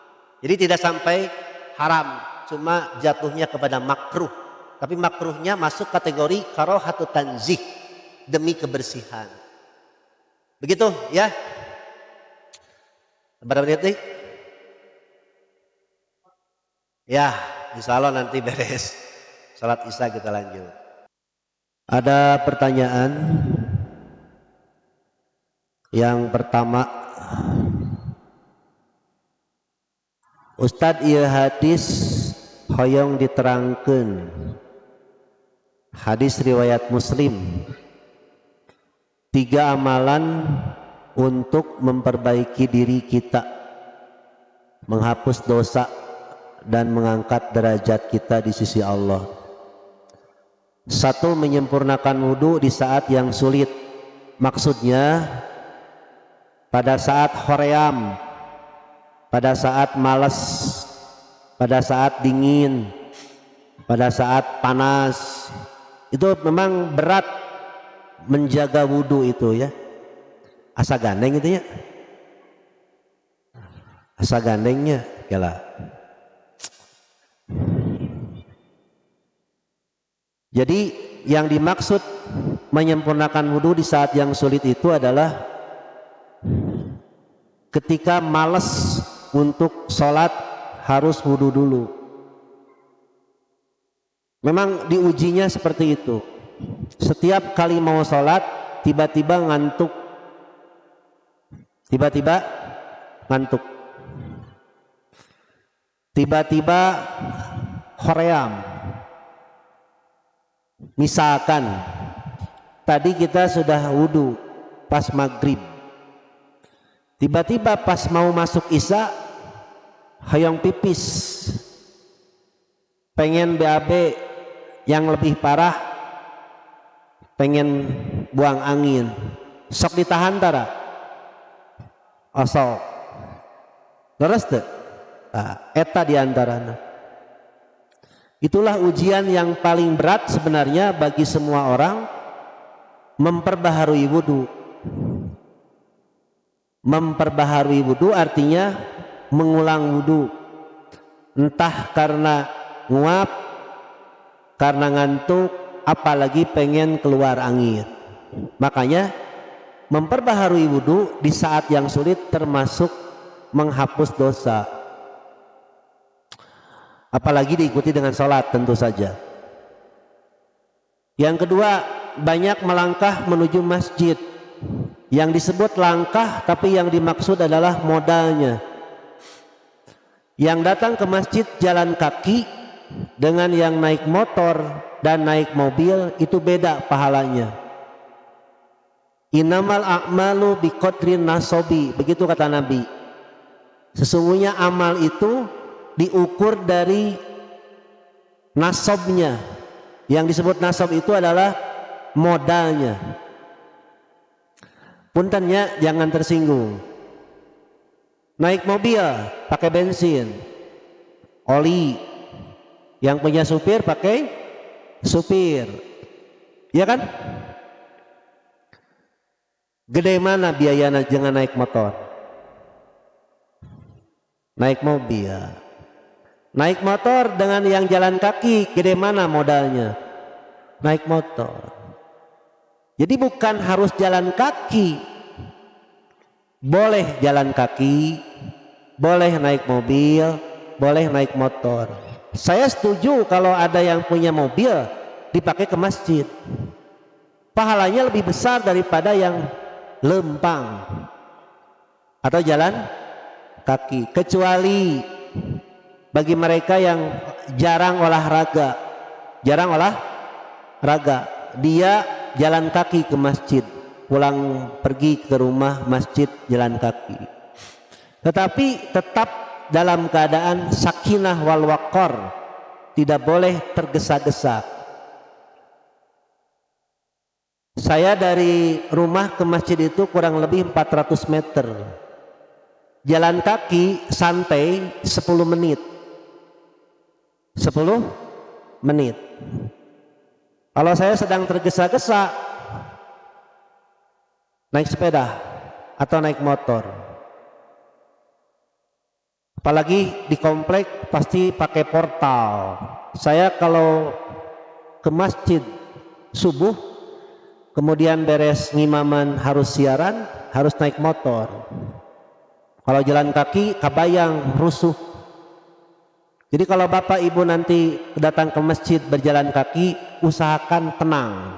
Jadi tidak sampai haram, cuma jatuhnya kepada makruh. Tapi makruhnya masuk kategori karohatu tanzih, demi kebersihan. Begitu ya. Berapa menit nih? Ya, insya Allah nanti beres salat isya kita lanjut. Ada pertanyaan. Yang pertama, Ustadz, ieu hadis hoyong diterangkeun. Hadis riwayat Muslim. 3 amalan untuk memperbaiki diri kita, menghapus dosa dan mengangkat derajat kita di sisi Allah. 1, menyempurnakan wudhu di saat yang sulit. Maksudnya pada saat hoream, pada saat malas, pada saat dingin, pada saat panas. Itu memang berat menjaga wudhu itu ya. Asa gandeng itu ya. Asa gandengnya kela. Jadi yang dimaksud menyempurnakan wudhu di saat yang sulit itu adalah ketika malas untuk sholat harus wudhu dulu. Memang diujinya seperti itu. Setiap kali mau sholat tiba-tiba ngantuk. Tiba-tiba ngantuk. Tiba-tiba hoream. Misalkan tadi kita sudah wudhu pas maghrib. Tiba-tiba pas mau masuk isya hayang pipis, pengen BAB yang lebih parah, pengen buang angin, sok ditahan tara osok terus tuh eta diantaranya. Itulah ujian yang paling berat sebenarnya bagi semua orang, memperbaharui wudhu. Memperbaharui wudhu artinya mengulang wudhu, entah karena nguap, karena ngantuk, apalagi pengen keluar angin. Makanya memperbaharui wudhu di saat yang sulit termasuk menghapus dosa, apalagi diikuti dengan sholat tentu saja. Yang kedua, banyak melangkah menuju masjid. Yang disebut langkah tapi yang dimaksud adalah modalnya. Yang datang ke masjid jalan kaki dengan yang naik motor dan naik mobil itu beda pahalanya. Innamal a'malu biqadrin nasobi, begitu kata Nabi. Sesungguhnya amal itu diukur dari nasobnya. Yang disebut nasob itu adalah modalnya. Puntennya jangan tersinggung. Naik mobil pakai bensin, oli. Yang punya supir pakai supir, ya kan? Gede mana biayanya jangan naik motor, naik mobil. Naik motor dengan yang jalan kaki, gede mana modalnya? Naik motor. Jadi bukan harus jalan kaki, boleh jalan kaki, boleh naik mobil, boleh naik motor. Saya setuju kalau ada yang punya mobil dipakai ke masjid, pahalanya lebih besar daripada yang lempang atau jalan kaki, kecuali bagi mereka yang jarang olahraga, dia jalan kaki ke masjid, pulang pergi ke rumah masjid jalan kaki, tetapi tetap dalam keadaan sakinah wal waqar, tidak boleh tergesa-gesa. Saya dari rumah ke masjid itu kurang lebih 400 meter, jalan kaki santai 10 menit. Kalau saya sedang tergesa-gesa, naik sepeda atau naik motor, apalagi di komplek pasti pakai portal. Saya kalau ke masjid subuh kemudian beres ngimaman harus siaran, harus naik motor. Kalau jalan kaki kabayang rusuh. Jadi kalau bapak ibu nanti datang ke masjid berjalan kaki, usahakan tenang,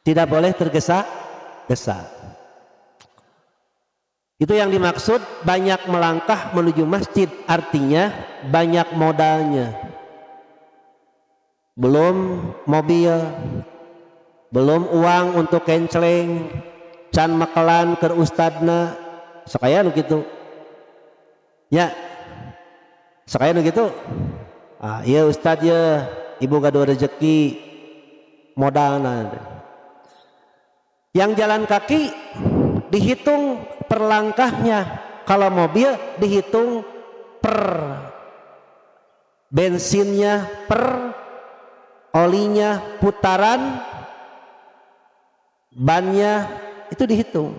tidak boleh tergesa-gesa. Itu yang dimaksud banyak melangkah menuju masjid, artinya banyak modalnya. Belum mobil, belum uang untuk kenceleng, can makelan ke ustadna, sekaya gitu. Ya, sekaya gitu. Iya ustad ya, ibu gado rezeki modalna. Yang jalan kaki dihitung per langkahnya, kalau mobil dihitung per bensinnya, per olinya, putaran bannya, itu dihitung.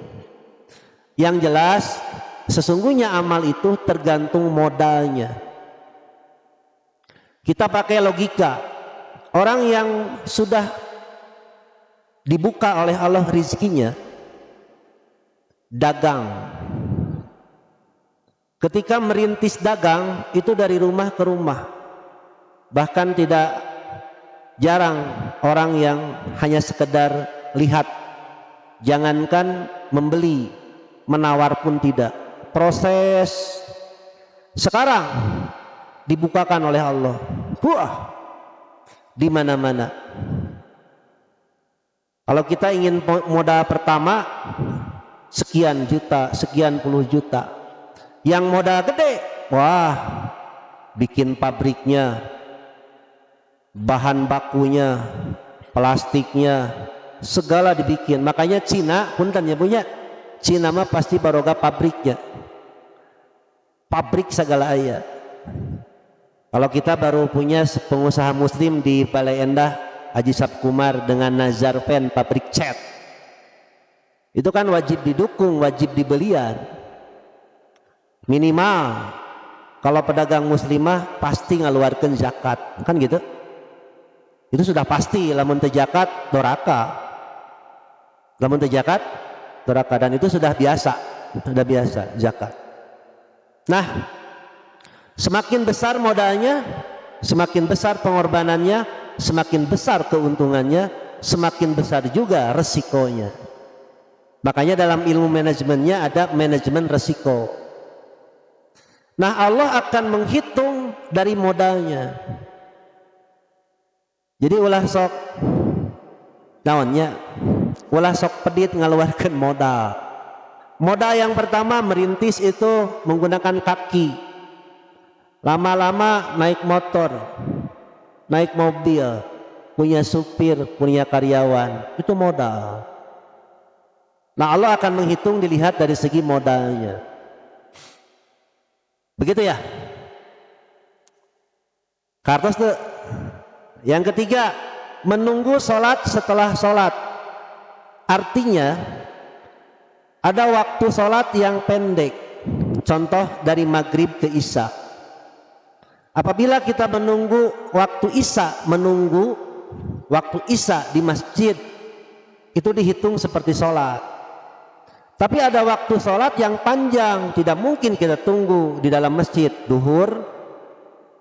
Yang jelas sesungguhnya amal itu tergantung modalnya. Kita pakai logika. Orang yang sudah dibuka oleh Allah rizkinya, dagang, ketika merintis dagang itu dari rumah ke rumah, bahkan tidak jarang orang yang hanya sekedar lihat, jangankan membeli, menawar pun tidak. Proses sekarang dibukakan oleh Allah, di mana-mana. Kalau kita ingin modal pertama sekian juta, sekian puluh juta. Yang modal gede, wah, bikin pabriknya, bahan bakunya, plastiknya, segala dibikin. Makanya Cina punten ya punya, Cina mah pasti baroga pabriknya, pabrik segala ayat. Kalau kita baru punya pengusaha muslim di Balai Endah, Haji Sabkumar dengan Nazar Pen, pabrik cat, itu kan wajib didukung, wajib dibelian. Minimal kalau pedagang muslimah pasti ngaluarkan zakat, kan gitu. Itu sudah pasti, lamun teu zakat doraka. Lamun teu zakat doraka, dan itu sudah biasa zakat. Nah, semakin besar modalnya, semakin besar pengorbanannya, semakin besar keuntungannya, semakin besar juga resikonya. Makanya dalam ilmu manajemennya ada manajemen resiko. Nah, Allah akan menghitung dari modalnya. Jadi ulah sok naonnya, ulah sok pedit ngaluarkeun modal. Modal yang pertama merintis itu menggunakan kaki. Lama-lama naik motor, naik mobil, punya supir, punya karyawan, itu modal. Nah, Allah akan menghitung dilihat dari segi modalnya. Begitu ya. Kartos tuh. Yang ketiga, menunggu sholat setelah sholat. Artinya ada waktu sholat yang pendek. Contoh dari maghrib ke isya. Apabila kita menunggu waktu isya, menunggu waktu isya di masjid, itu dihitung seperti sholat. Tapi ada waktu sholat yang panjang, tidak mungkin kita tunggu di dalam masjid. Duhur,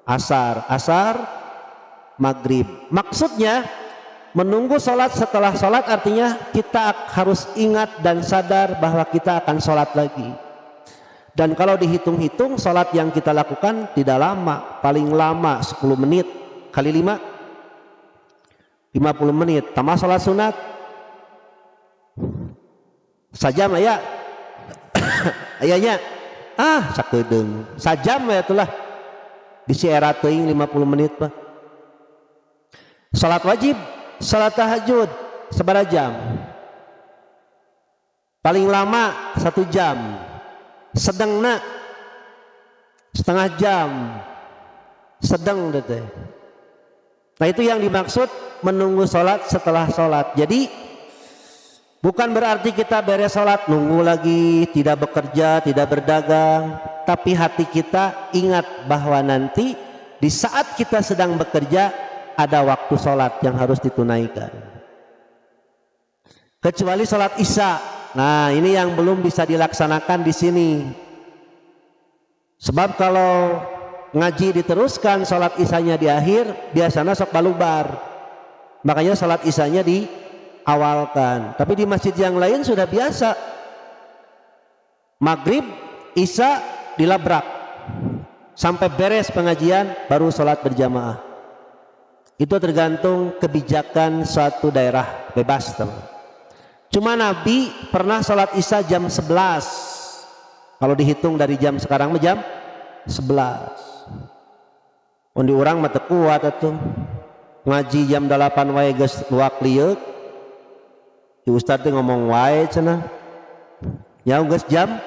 asar, maghrib. Maksudnya menunggu sholat setelah sholat artinya kita harus ingat dan sadar bahwa kita akan sholat lagi. Dan kalau dihitung-hitung sholat yang kita lakukan tidak lama, paling lama 10 menit kali 5 50 menit. Tambah sholat sunat sajam aya ayahnya sakedeung sajam ya itulah bisi era teuing 50 menit Pak. Salat wajib, salat tahajud sabaraha jam? Paling lama 1 jam, sedengna setengah jam, sedeng teh. Nah itu yang dimaksud menunggu salat setelah salat. Jadi bukan berarti kita beres sholat nunggu lagi, tidak bekerja, tidak berdagang, tapi hati kita ingat bahwa nanti di saat kita sedang bekerja ada waktu sholat yang harus ditunaikan. Kecuali sholat isya. Nah ini yang belum bisa dilaksanakan di sini. Sebab kalau ngaji diteruskan sholat isyanya di akhir, biasanya sok balubar. Makanya sholat isyanya awalkan, tapi di masjid yang lain sudah biasa maghrib isya dilabrak sampai beres pengajian baru sholat berjamaah. Itu tergantung kebijakan suatu daerah, bebas teman. Cuma Nabi pernah sholat isya jam 11, kalau dihitung dari jam sekarang jam 11. Di urang mah teu kuat atuh ngaji jam 8 wae geus luak liuk. Si Ustadz ngomong wae cenah. Ya geus jam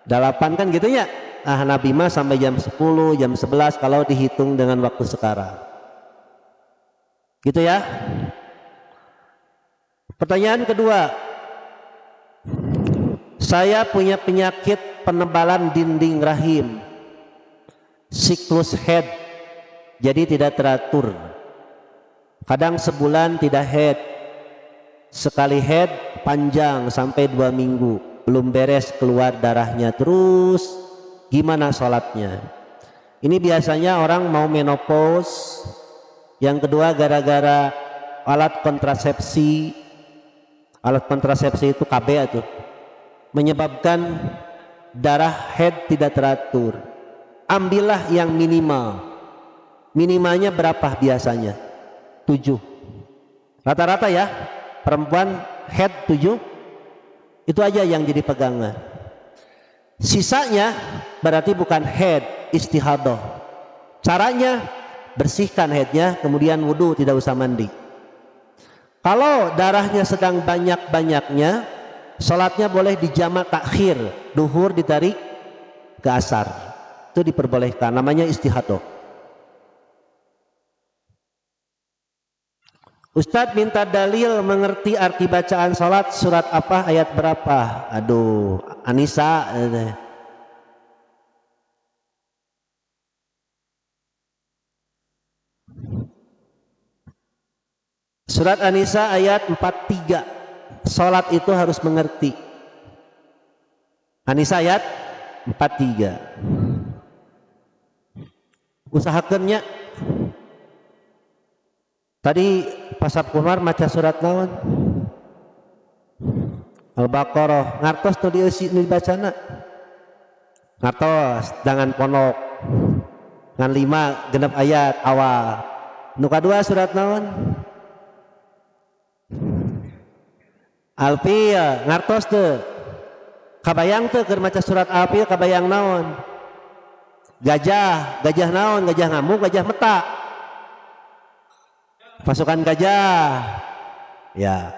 8 kan gitu ya. Nabi mah sampai jam 10, jam 11 kalau dihitung dengan waktu sekarang. Gitu ya. Pertanyaan kedua. Saya punya penyakit penebalan dinding rahim. Siklus head. Jadi tidak teratur. Kadang sebulan tidak head. Sekali head panjang sampai 2 minggu belum beres keluar darahnya terus. Gimana sholatnya? Ini biasanya orang mau menopause. Yang kedua gara-gara alat kontrasepsi. Alat kontrasepsi itu KB itu menyebabkan darah head tidak teratur. Ambillah yang minimal. Minimalnya berapa biasanya? 7. Rata-rata ya perempuan head 7. Itu aja yang jadi pegangan. Sisanya berarti bukan head, istihadah. Caranya bersihkan headnya, kemudian wudhu, tidak usah mandi. Kalau darahnya sedang banyak-banyaknya, sholatnya boleh dijamak takhir. Duhur ditarik ke asar, itu diperbolehkan, namanya istihadah. Ustadz minta dalil mengerti arti bacaan sholat, surat apa, ayat berapa? Aduh, Anisa. Surat An-Nisa ayat 43. Sholat itu harus mengerti. An-Nisa ayat 43. Usahakannya. Tadi Pasap Kumar maca surat naon? Al-Baqarah. Ngartos tuh dibacana. Ngartos jangan ponok. Ngan 5 genep ayat awal. Nu kadua surat naon? Alfiyah. Ngartos tuh. Kabayang tuh keur maca surat Alfiyah kabayang naon? Gajah naon? Gajah ngamuk, gajah meta. Pasukan gajah. Ya.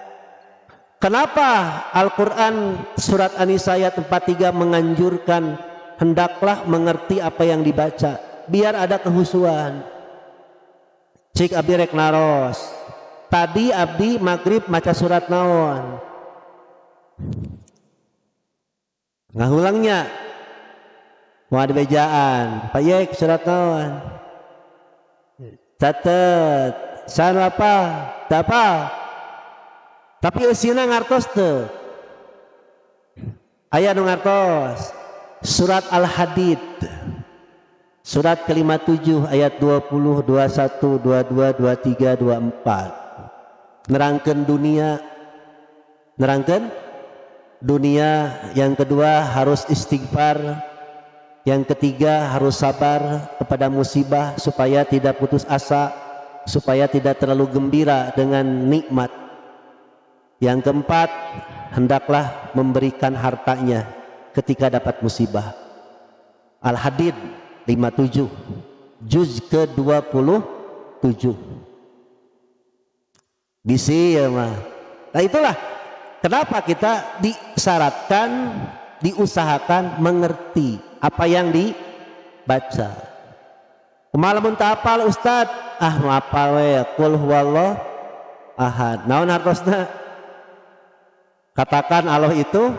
Kenapa Al-Quran surat An-Nisa ayat 43 menganjurkan hendaklah mengerti apa yang dibaca biar ada kehusuan. Cik abdi rek naros. Tadi abdi maghrib maca surat naon? Ngahulangnya. Mau ada bejaan. Payek surat naon? Catet. San apa? Tak apa. Tapi eusina ngartos teu. Aya nu ngartos surat Al-Hadid surat ke-57 ayat 20, 21, 22, 23, 24 nerangkeun dunia. Yang kedua harus istighfar, yang ketiga harus sabar kepada musibah supaya tidak putus asa, supaya tidak terlalu gembira dengan nikmat. Yang keempat, hendaklah memberikan hartanya ketika dapat musibah. Al-Hadid 57 juz ke-27. Bisi ya mah. Nah itulah kenapa kita disyaratkan, diusahakan mengerti apa yang dibaca. Malamun tak apal Ustad, nu apal we qul huwallahu ahad. Naon hartosna? Katakan Allah itu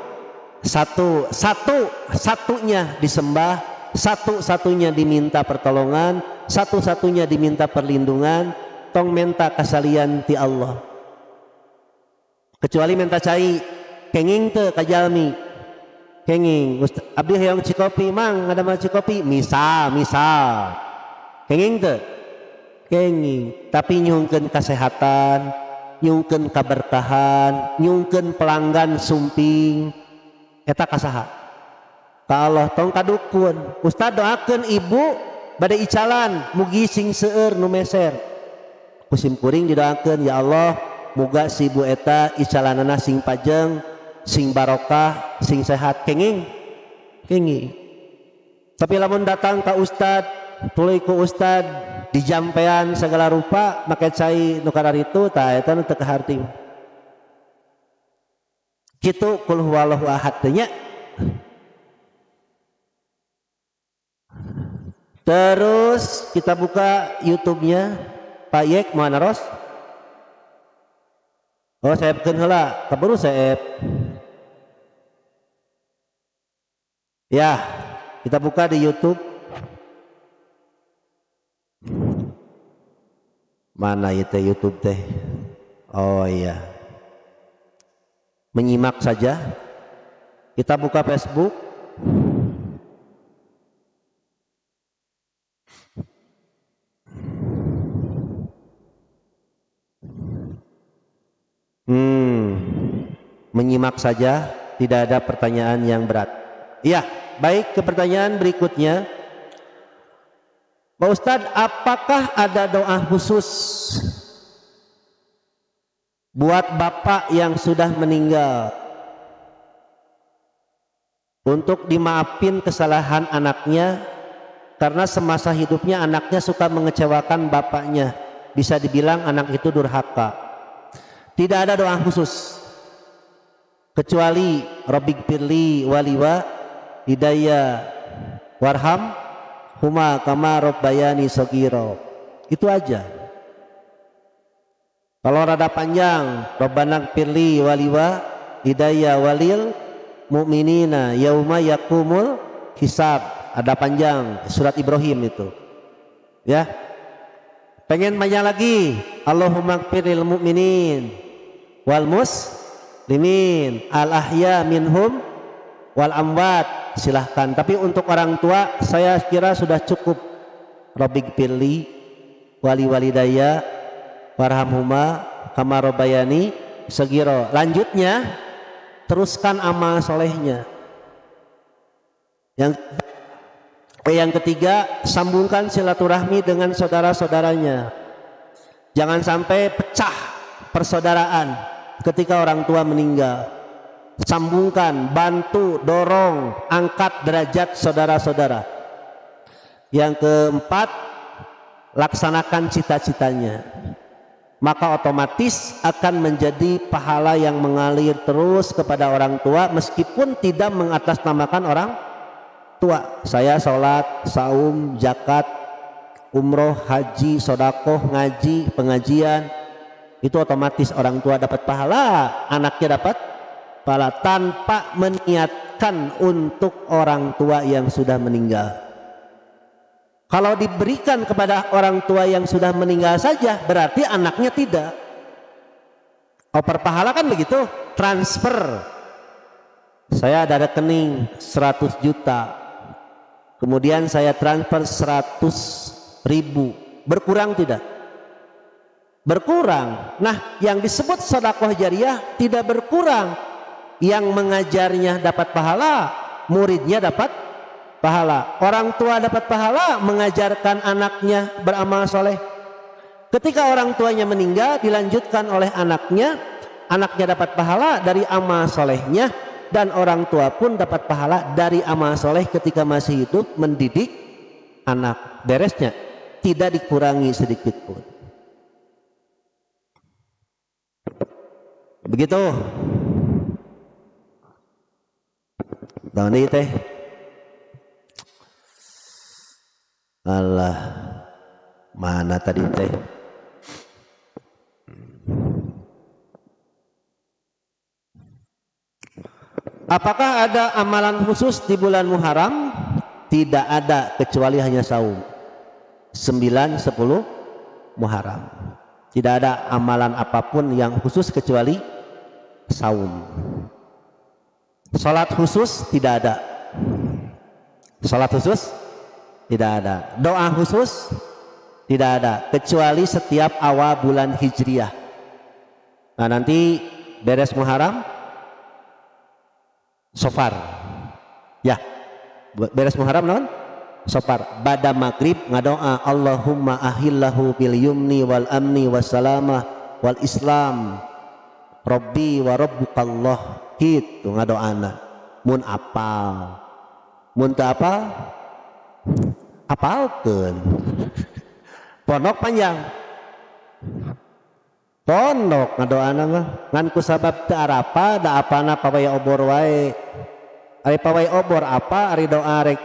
satu-satunya disembah, satu-satunya diminta pertolongan, satu-satunya diminta perlindungan, tong menta kasalian ti Allah. Kecuali menta cai kenging teu kajalmi. Kenging abdi hayang cikopi mang ngadamel cikopi misal kenging teu kenging, tapi nyungkeun kesehatan, nyungkeun kaberkahan, nyungkeun pelanggan sumping eta kasaha ka Allah. Tong kadukun Ustad doakeun ibu bade icalan mugi sing seueur nu meser, kusim kuring didoakeun ya Allah muga si ibu eta icalanana sing pajeng, sing barokah, sing sehat. Kenging tapi lamun datang ka Ustad tuluy ku Ustad dijampean segala rupa make cai nu kararitu tah eta nu teu kaharti kitu. Qul huwallahu ahad teh nya. Terus kita buka YouTube-nya Pak Yek mau naros. Oh saepkeun heula, kaburu saep. Ya, kita buka di YouTube. Mana itu YouTube teh? Oh iya. Menyimak saja. Kita buka Facebook. Menyimak saja, tidak ada pertanyaan yang berat. Iya, baik, ke pertanyaan berikutnya. Pak Ustadz, apakah ada doa khusus buat bapak yang sudah meninggal untuk dimaafin kesalahan anaknya karena semasa hidupnya anaknya suka mengecewakan bapaknya, bisa dibilang anak itu durhaka? Tidak ada doa khusus kecuali Rabbik firli waliwa hidayah warham huma kama rabbayani shagiro. Itu aja. Kalau rada panjang Rabbana firli waliwa hidayah walil mu'minina yauma yakumul hisab, ada panjang surat Ibrahim itu ya. Pengen panjang lagi Allahumma firil mu'minin wal muslimin al ahya minhum wal amwat, silahkan. Tapi untuk orang tua saya kira sudah cukup Rabbik firli wali walidayya warhamhuma kama rabbayani shagiro. Lanjutnya teruskan amal solehnya. Yang ketiga, sambungkan silaturahmi dengan saudara-saudaranya. Jangan sampai pecah persaudaraan ketika orang tua meninggal. Sambungkan, bantu, dorong, angkat derajat saudara-saudara. Yang keempat, laksanakan cita-citanya, maka otomatis akan menjadi pahala yang mengalir terus kepada orang tua meskipun tidak mengatasnamakan orang tua. Saya sholat, saum, zakat, umroh, haji, sodakoh, ngaji, pengajian, itu otomatis orang tua dapat pahala, anaknya dapat pahala tanpa meniatkan untuk orang tua yang sudah meninggal. Kalau diberikan kepada orang tua yang sudah meninggal saja berarti anaknya tidak. Oper pahala kan begitu, transfer. Saya ada rekening 100 juta, kemudian saya transfer 100.000, berkurang tidak? Berkurang. Nah, yang disebut sedekah jariyah tidak berkurang. Yang mengajarnya dapat pahala, muridnya dapat pahala, orang tua dapat pahala mengajarkan anaknya beramal soleh. Ketika orang tuanya meninggal dilanjutkan oleh anaknya, anaknya dapat pahala dari amal solehnya, dan orang tua pun dapat pahala dari amal soleh ketika masih hidup mendidik anak. Beresnya tidak dikurangi sedikit pun. Begitu. Tahun ini teh Allah mana tadi teh apakah ada amalan khusus di bulan Muharram? Tidak ada, kecuali hanya saum 9, 10 Muharram. Tidak ada amalan apapun yang khusus kecuali saum. Salat khusus tidak ada. Salat khusus tidak ada. Doa khusus tidak ada, kecuali setiap awal bulan Hijriah. Nah, nanti beres Muharram, Sofar. Ya, beres Muharram non? Sofar. Bada maghrib ngadoa Allahumma ahillahu bil yumni wal amni wassalamah wal islam Rabbi wa rabbukallah. Gitu ngadoana. Mun apal, mun teu apal apalkeun. Pondok panjang, pondok ngadoana mah ngan ku sabab teu arapa da apana pawai obor wae. Ari pawai obor apa ari doa rek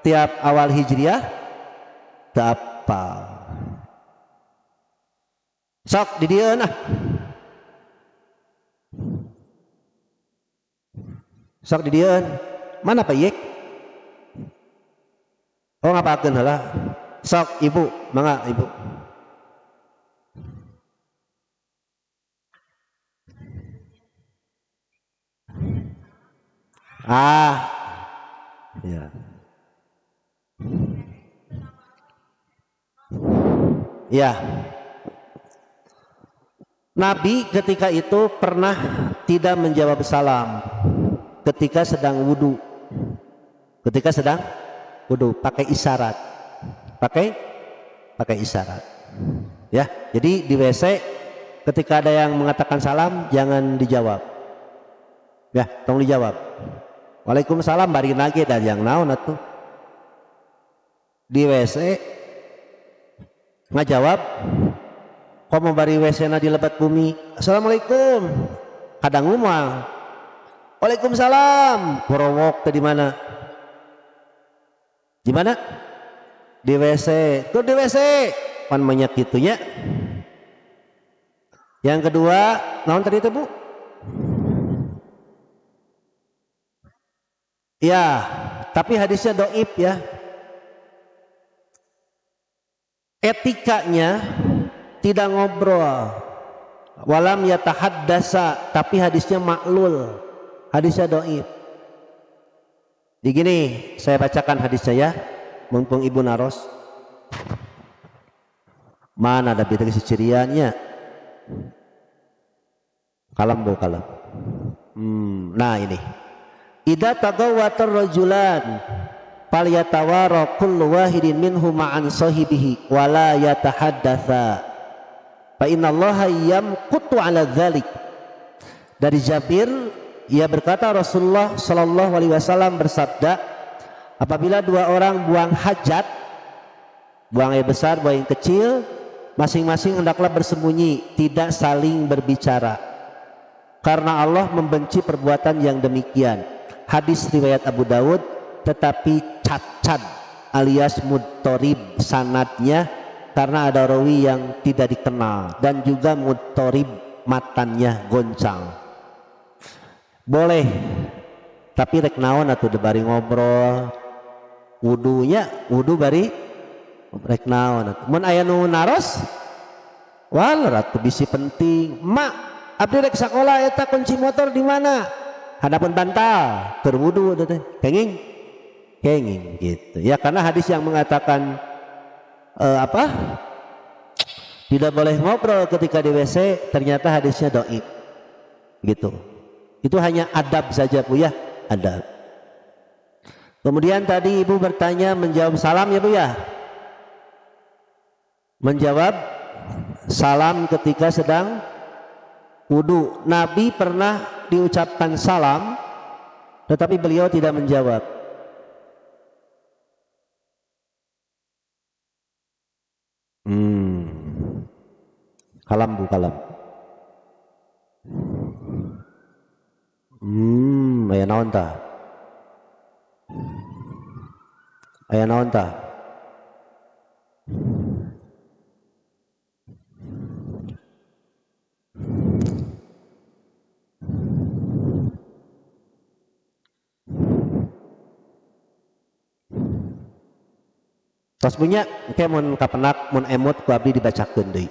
tiap awal Hijriah teu apal. Sok di dieu nah. Sok di dieu. Mana Pak Yek? Oh ngapakeun heula. Sok ibu, mangga ibu. Ya. Ya. Nabi ketika itu pernah tidak menjawab salam ketika sedang wudhu. Ketika sedang wudhu pakai isyarat, pakai isyarat. Ya, jadi di WC ketika ada yang mengatakan salam jangan dijawab. Ya, tolong dijawab. Waalaikumsalam bari lagi dan yang naon atuh. Di WC ngajawab, komo bari WC na di lebat bumi. Assalamualaikum. Kadang ngomong. Waalaikumsalam. Korowok di mana? Di mana? Di WC. Tuh di WC. Pan banyak gitunya. Yang kedua, naon tadi itu Bu? Ya, tapi hadisnya doib ya. Etikanya tidak ngobrol. Walam yatahaddasa, tapi hadisnya maklul. Hadisnya doib. Di gini saya bacakan hadisnya ya, mumpung Ibu naros. Mana ada beda ciriannya? Kalam bu kalam. Nah ini. Idza tagawwatar rajulan falyatawara kullu wahidin minhum ma'an sahibihi wa la yatahaddatsa. Fa innallaha yamqutu 'ala dzalik. Dari Jabir, ia berkata Rasulullah Shallallahu Alaihi Wasallam bersabda, apabila dua orang buang hajat, buang air besar, buang air kecil, masing-masing hendaklah bersembunyi, tidak saling berbicara, karena Allah membenci perbuatan yang demikian. Hadis riwayat Abu Dawud, tetapi cacat alias mudtorib sanadnya karena ada rawi yang tidak dikenal, dan juga mudtorib matannya goncang. Boleh, tapi rek naon atuh bari ngobrol. Wudu bari rek naon atuh. Mun aya nu naros, wal ratu bisi penting. Mak, abdi rek sakola eta kunci motor di mana? Hadapun bantal berwudu teh kenging gitu ya, karena hadis yang mengatakan tidak boleh ngobrol ketika di WC ternyata hadisnya dhaif gitu. Itu hanya adab saja Bu ya, adab. Kemudian tadi Ibu bertanya menjawab salam ya Bu ya, menjawab salam ketika sedang wudu. Nabi pernah diucapkan salam tetapi beliau tidak menjawab. Kalam Bu, kalam. Aya naon tah? Aya naon tah? Tos punya engke mun kapenak mun emut ku abdi dibacakeun deui.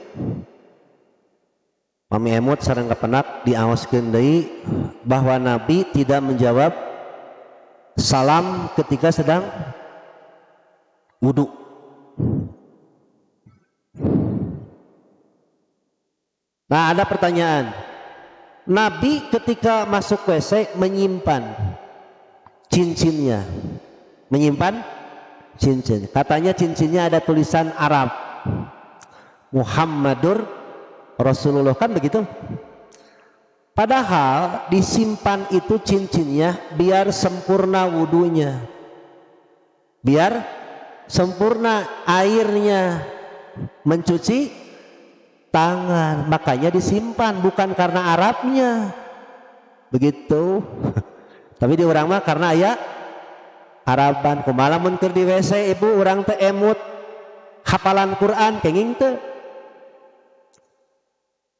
Mami emut sareng kapenak diaoskeun deui bahwa Nabi tidak menjawab salam ketika sedang wudu. Nah, ada pertanyaan. Nabi ketika masuk WC menyimpan cincinnya. Menyimpan cincin. Katanya cincinnya ada tulisan Arab. Muhammadur Rasulullah, kan begitu? Padahal disimpan itu cincinnya biar sempurna wudunya. Biar sempurna airnya mencuci tangan, makanya disimpan, bukan karena Arabnya begitu. Tapi di urang mah karena aya Araban. Kumaha mun keur di WC Ibu urang teh emut hafalan Quran kenging teu.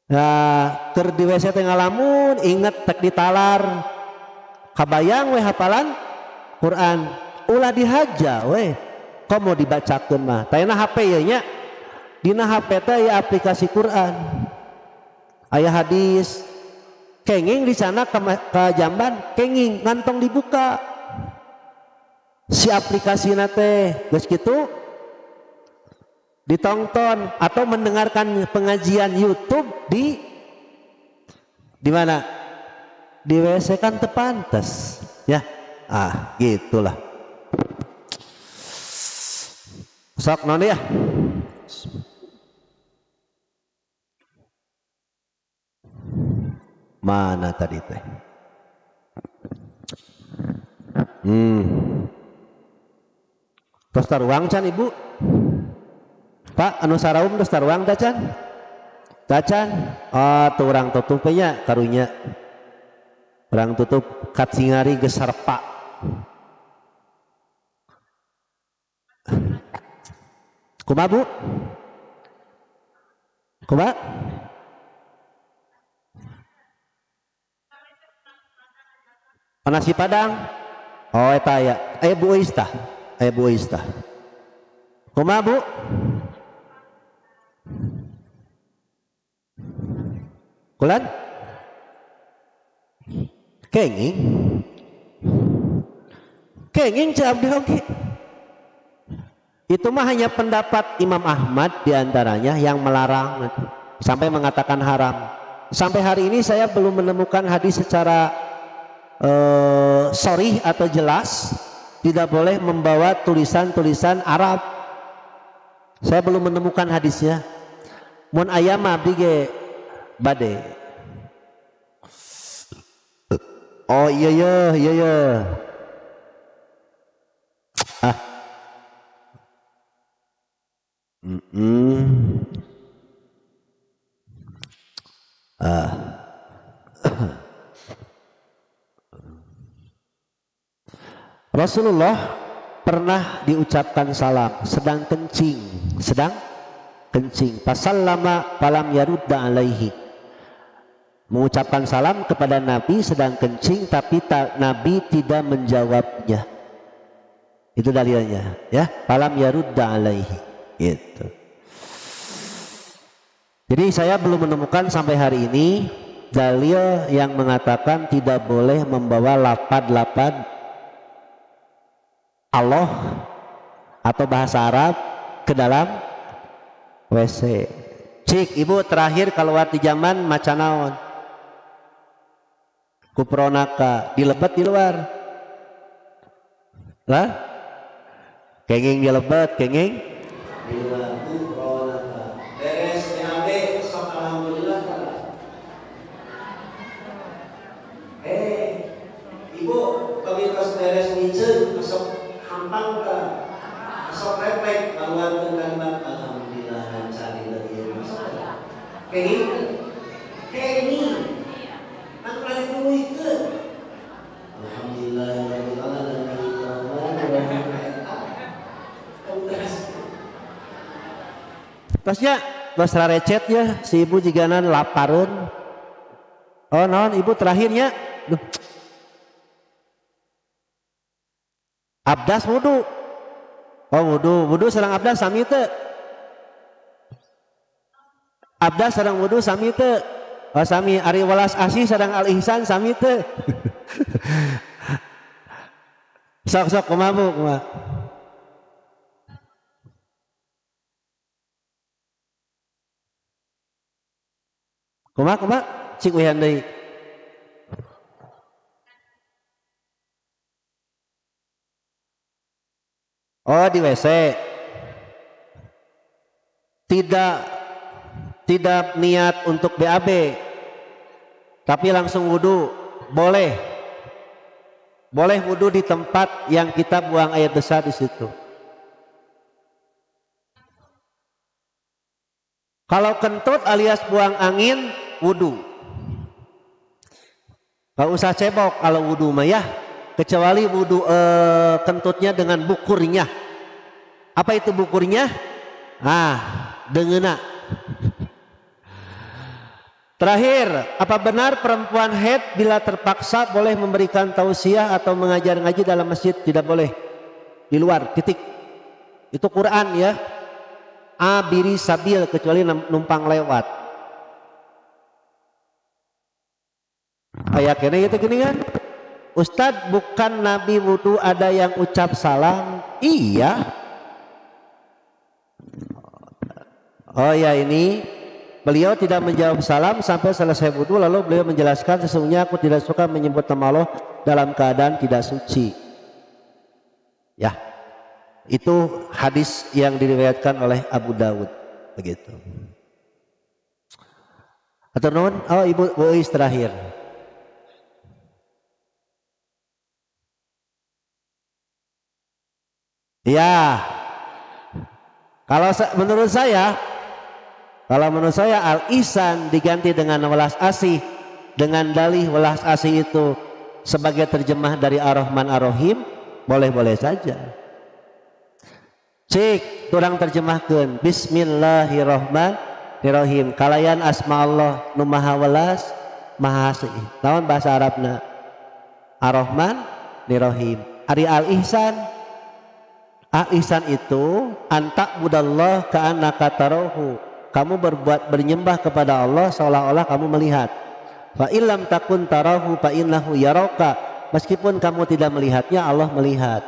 Nah, keur di WC teh ngalamun inget tek ditalar kabayang we hafalan Quran, ulah dihaja we komo dibacakeun mah tayana HP ye nya. Dina HP teh aya aplikasi Quran, aya hadis, kenging di sana ke jamban, kenging ngantong dibuka si aplikasi teh, geus kitu ditonton atau mendengarkan pengajian YouTube di mana? Di WC kan teu pantes ya. Gitulah. Sok non ya. Mana tadi teh? Tos taruang can Ibu? Pak anu saraum tos taruang da can? Tacan? Tuh urang tutup nya karunya. Urang tutup kat singari geus sarpa. Kumaha Bu? Kumaha? Nasi Padang. Eta aya. Bu Eis tah. Bu Eis tah. Kumaha Bu? Kulan? Kenging. Kenging cak abdi oge. Itu mah hanya pendapat Imam Ahmad diantaranya yang melarang sampai mengatakan haram. Sampai hari ini saya belum menemukan hadis secara sharih atau jelas tidak boleh membawa tulisan-tulisan Arab. Saya belum menemukan hadisnya. Mun aya mah abdi ge bade. Iya. Rasulullah pernah diucapkan salam sedang kencing, Pasallama falam yarudda alaihi. Mengucapkan salam kepada Nabi sedang kencing tapi Nabi tidak menjawabnya. Itu dalilnya ya, falam yarudda alaihi gitu. Jadi saya belum menemukan sampai hari ini dalil yang mengatakan tidak boleh membawa lapad-lapad Allah atau bahasa Arab ke dalam WC. Cik ibu terakhir keluar di zaman maca naon? Kupronaka dilebet di luar. Lah? Kenging dilebet, kenging di luar. Kupronaka. Beres PAB sok alhamdulillah. Ibu pamitos beres ngiceun sok hampang ka. Sok refleks keluar kalimat alhamdulillah lancar lagi. Kenging nang lagi dulu itu alhamdulillah pasnya basra recetnya si ibu jiganan lapareun. Oh naon ibu terakhirnya abdas wudu. Oh wudu sareng abdas sami teu? Abdas sareng wudu sami teu? Oh sami. Ari welas asih sareng al ihsan sami teu? Sok kumaha Bu kumaha? Kumaha cik uyan deui. Oh di WC. Tidak niat untuk BAB. Tapi langsung wudu. Boleh wudu di tempat yang kita buang air besar di situ. Kalau kentut alias buang angin, wudu. Gak usah cebok kalau wudu mah ya, kecuali wudu kentutnya dengan bukurnya. Apa itu bukurnya? Dengeuna. Terakhir, apa benar perempuan haid bila terpaksa boleh memberikan tausiah atau mengajar ngaji dalam masjid? Tidak boleh. Di luar, titik. Itu Quran ya. Abiri sabil kecuali numpang lewat. Ayat kene gitu gini kan? Ustadz bukan Nabi wudu ada yang ucap salam? Iya. Oh ya ini beliau tidak menjawab salam sampai selesai wudu lalu beliau menjelaskan sesungguhnya aku tidak suka menyebut nama Allah dalam keadaan tidak suci. Ya. Itu hadis yang diriwayatkan oleh Abu Dawud begitu. Atau non? Oh ibu Uis terakhir. Ya. Kalau menurut saya al-ihsan diganti dengan welas asih dengan dalih welas asih itu sebagai terjemah dari ar-Rahman ar-Rahim boleh-boleh saja. Cik, turang terjemahkeun Bismillahirrahmanirrahim. Kalayan asma Allah nu maha welas, maha asih. Naon bahasa Arabna? Ar-Rahman nirrahim. Ari al-ihsan. Al-ihsan itu antak budallah ka'annaka tarahu. Kamu bernyembah kepada Allah seolah-olah kamu melihat. Fa illam takun tarahu fa innahu yaraka. Meskipun kamu tidak melihatnya, Allah melihat.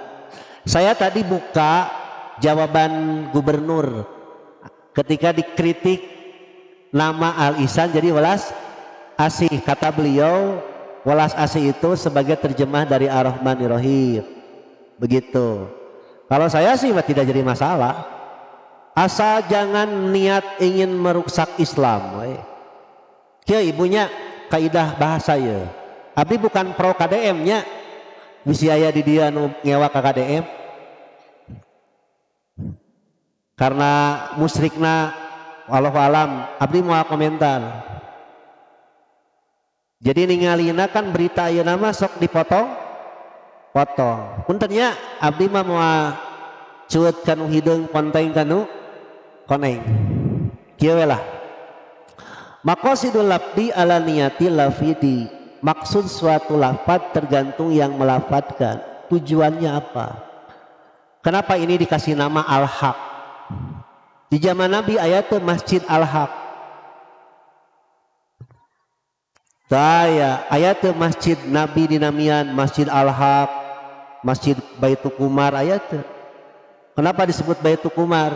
Saya tadi buka jawaban gubernur ketika dikritik nama al-ihsan jadi welas asih. Kata beliau welas asih itu sebagai terjemah dari ar-Rahman ar-Rahim begitu. Kalau saya sih tidak jadi masalah asal jangan niat ingin merusak Islam. Kia ibunya kaidah bahasa ya abdi bukan pro KDM nya bisi aya di dia nu ngewa ka KDM karena musyrikna wallahu alam abdi mau komentar. Jadi ningalina kan berita ayeuna mah sok dipotong puntennya abdi mah moal cuet kanu hideung konteng kanu koneng kieu we lah. Maqasidul lafdi ala niyati lafidi. Maksud suatu lafaz tergantung yang melafadzkan. Tujuannya apa? Kenapa ini dikasih nama al-haq? Di zaman Nabi ayat Masjid Al-Haq. Saya ayat masjid Nabi dinamian Masjid Al-Haq, Masjid Baitul Qumar ayat. Kenapa disebut Baitul Qumar?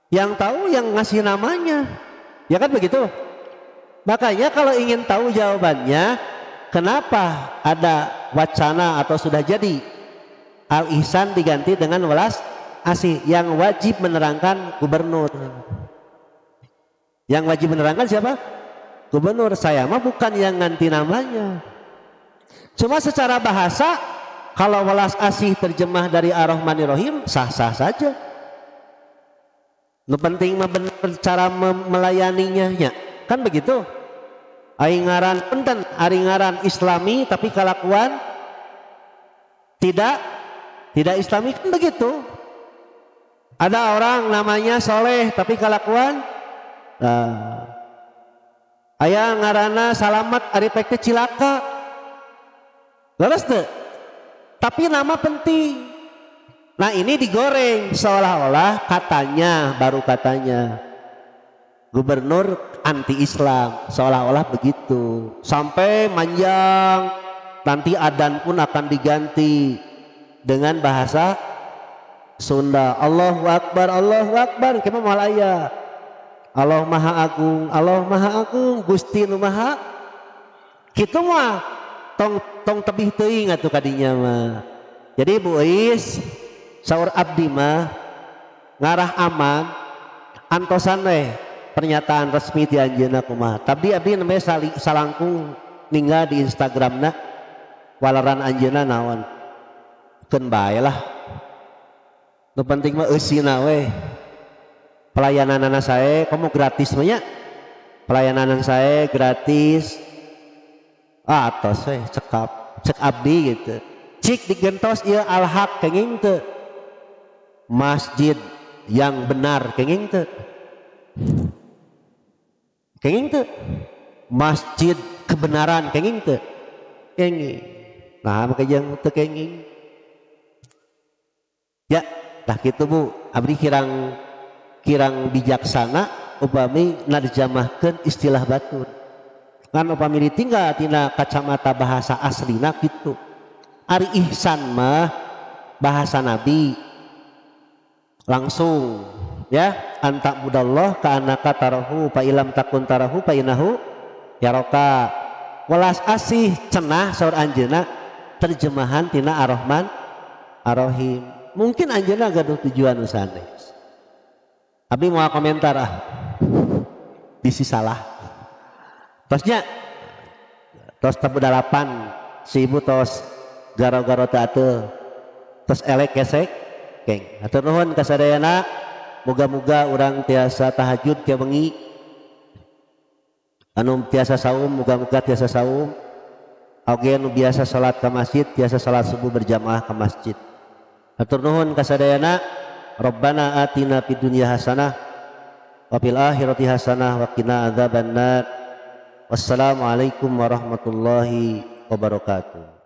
Yang tahu yang ngasih namanya, ya kan begitu. Makanya kalau ingin tahu jawabannya, kenapa ada wacana atau sudah jadi Al-Ihsan diganti dengan welas asih, yang wajib menerangkan gubernur. Yang wajib menerangkan siapa? Gubernur. Saya mah bukan yang ganti namanya. Cuma secara bahasa kalau welas asih terjemah dari Ar-Rahmanir-Rahim sah-sah saja. Nu penting mah benar cara melayaninya nya. Kan begitu. Aing ngaran punten ari ngaran Islami tapi kalakuan tidak Islami, kan begitu. Ada orang namanya Soleh tapi kalakuan aya ngaranna Salamat ari pek cilaka. Leres teu? Tapi nama penting. Nah, ini digoreng seolah-olah katanya, baru katanya gubernur anti Islam, seolah-olah begitu. Sampai manjang, nanti adzan pun akan diganti dengan bahasa Sunda. Allahu Akbar, Allahu Akbar. Kema moal aya Allah Maha Agung, Allah Maha Agung, Gusti Nu Maha. Kitu mah tong tebih teuing atuh kadinya mah. Jadi Bu Is saur abdi mah ngarah aman antosan we pernyataan resmi ti anjeunna kumaha. Tapi abdi namanya salangkung ninggal di Instagramna walaran anjeunna naon. Keun bae lah. Nu penting mah eusina we. Pelayanan anak saya kamu gratis banyak, pelayanan saya gratis atas cek abdi gitu, cik digentos ya Al-Haq kenging teu masjid yang benar kenging teu masjid kebenaran kenging teu kenging. Nah makanya yang teu kenging ya dah gitu Bu, abdi kirang bijaksana upami narjamahkeun istilah batur. Kan upami ditinggal tina kacamata bahasa aslina gitu. Ari ihsan mah bahasa Nabi langsung ya, anta budallah ka anaka tarahu fa ilam takun tarahu fa innahu yaraka. Welas asih cenah saur anjeunna terjemahan tina Ar-Rahman Ar-Rahim. Mungkin anjeunna gaduh tujuan nu sanes. Abi mau komentar bisi salah. Tosnya tos tabu dalapan si ibu tos garo-garo teu tos elek kesek keng. Hatur nuhun ka sadayana, moga-moga urang tiasa tahajud ke bengi. Anu tiasa saum moga-moga tiasa saum. Oge anu biasa salat ka masjid tiasa salat subuh berjamaah ka masjid. Hatur nuhun ka sadayana. Rabbana atina fid dunya hasanah wa fil akhirati hasanah wa qina adzabannar. Wassalamualaikum warahmatullahi wabarakatuh.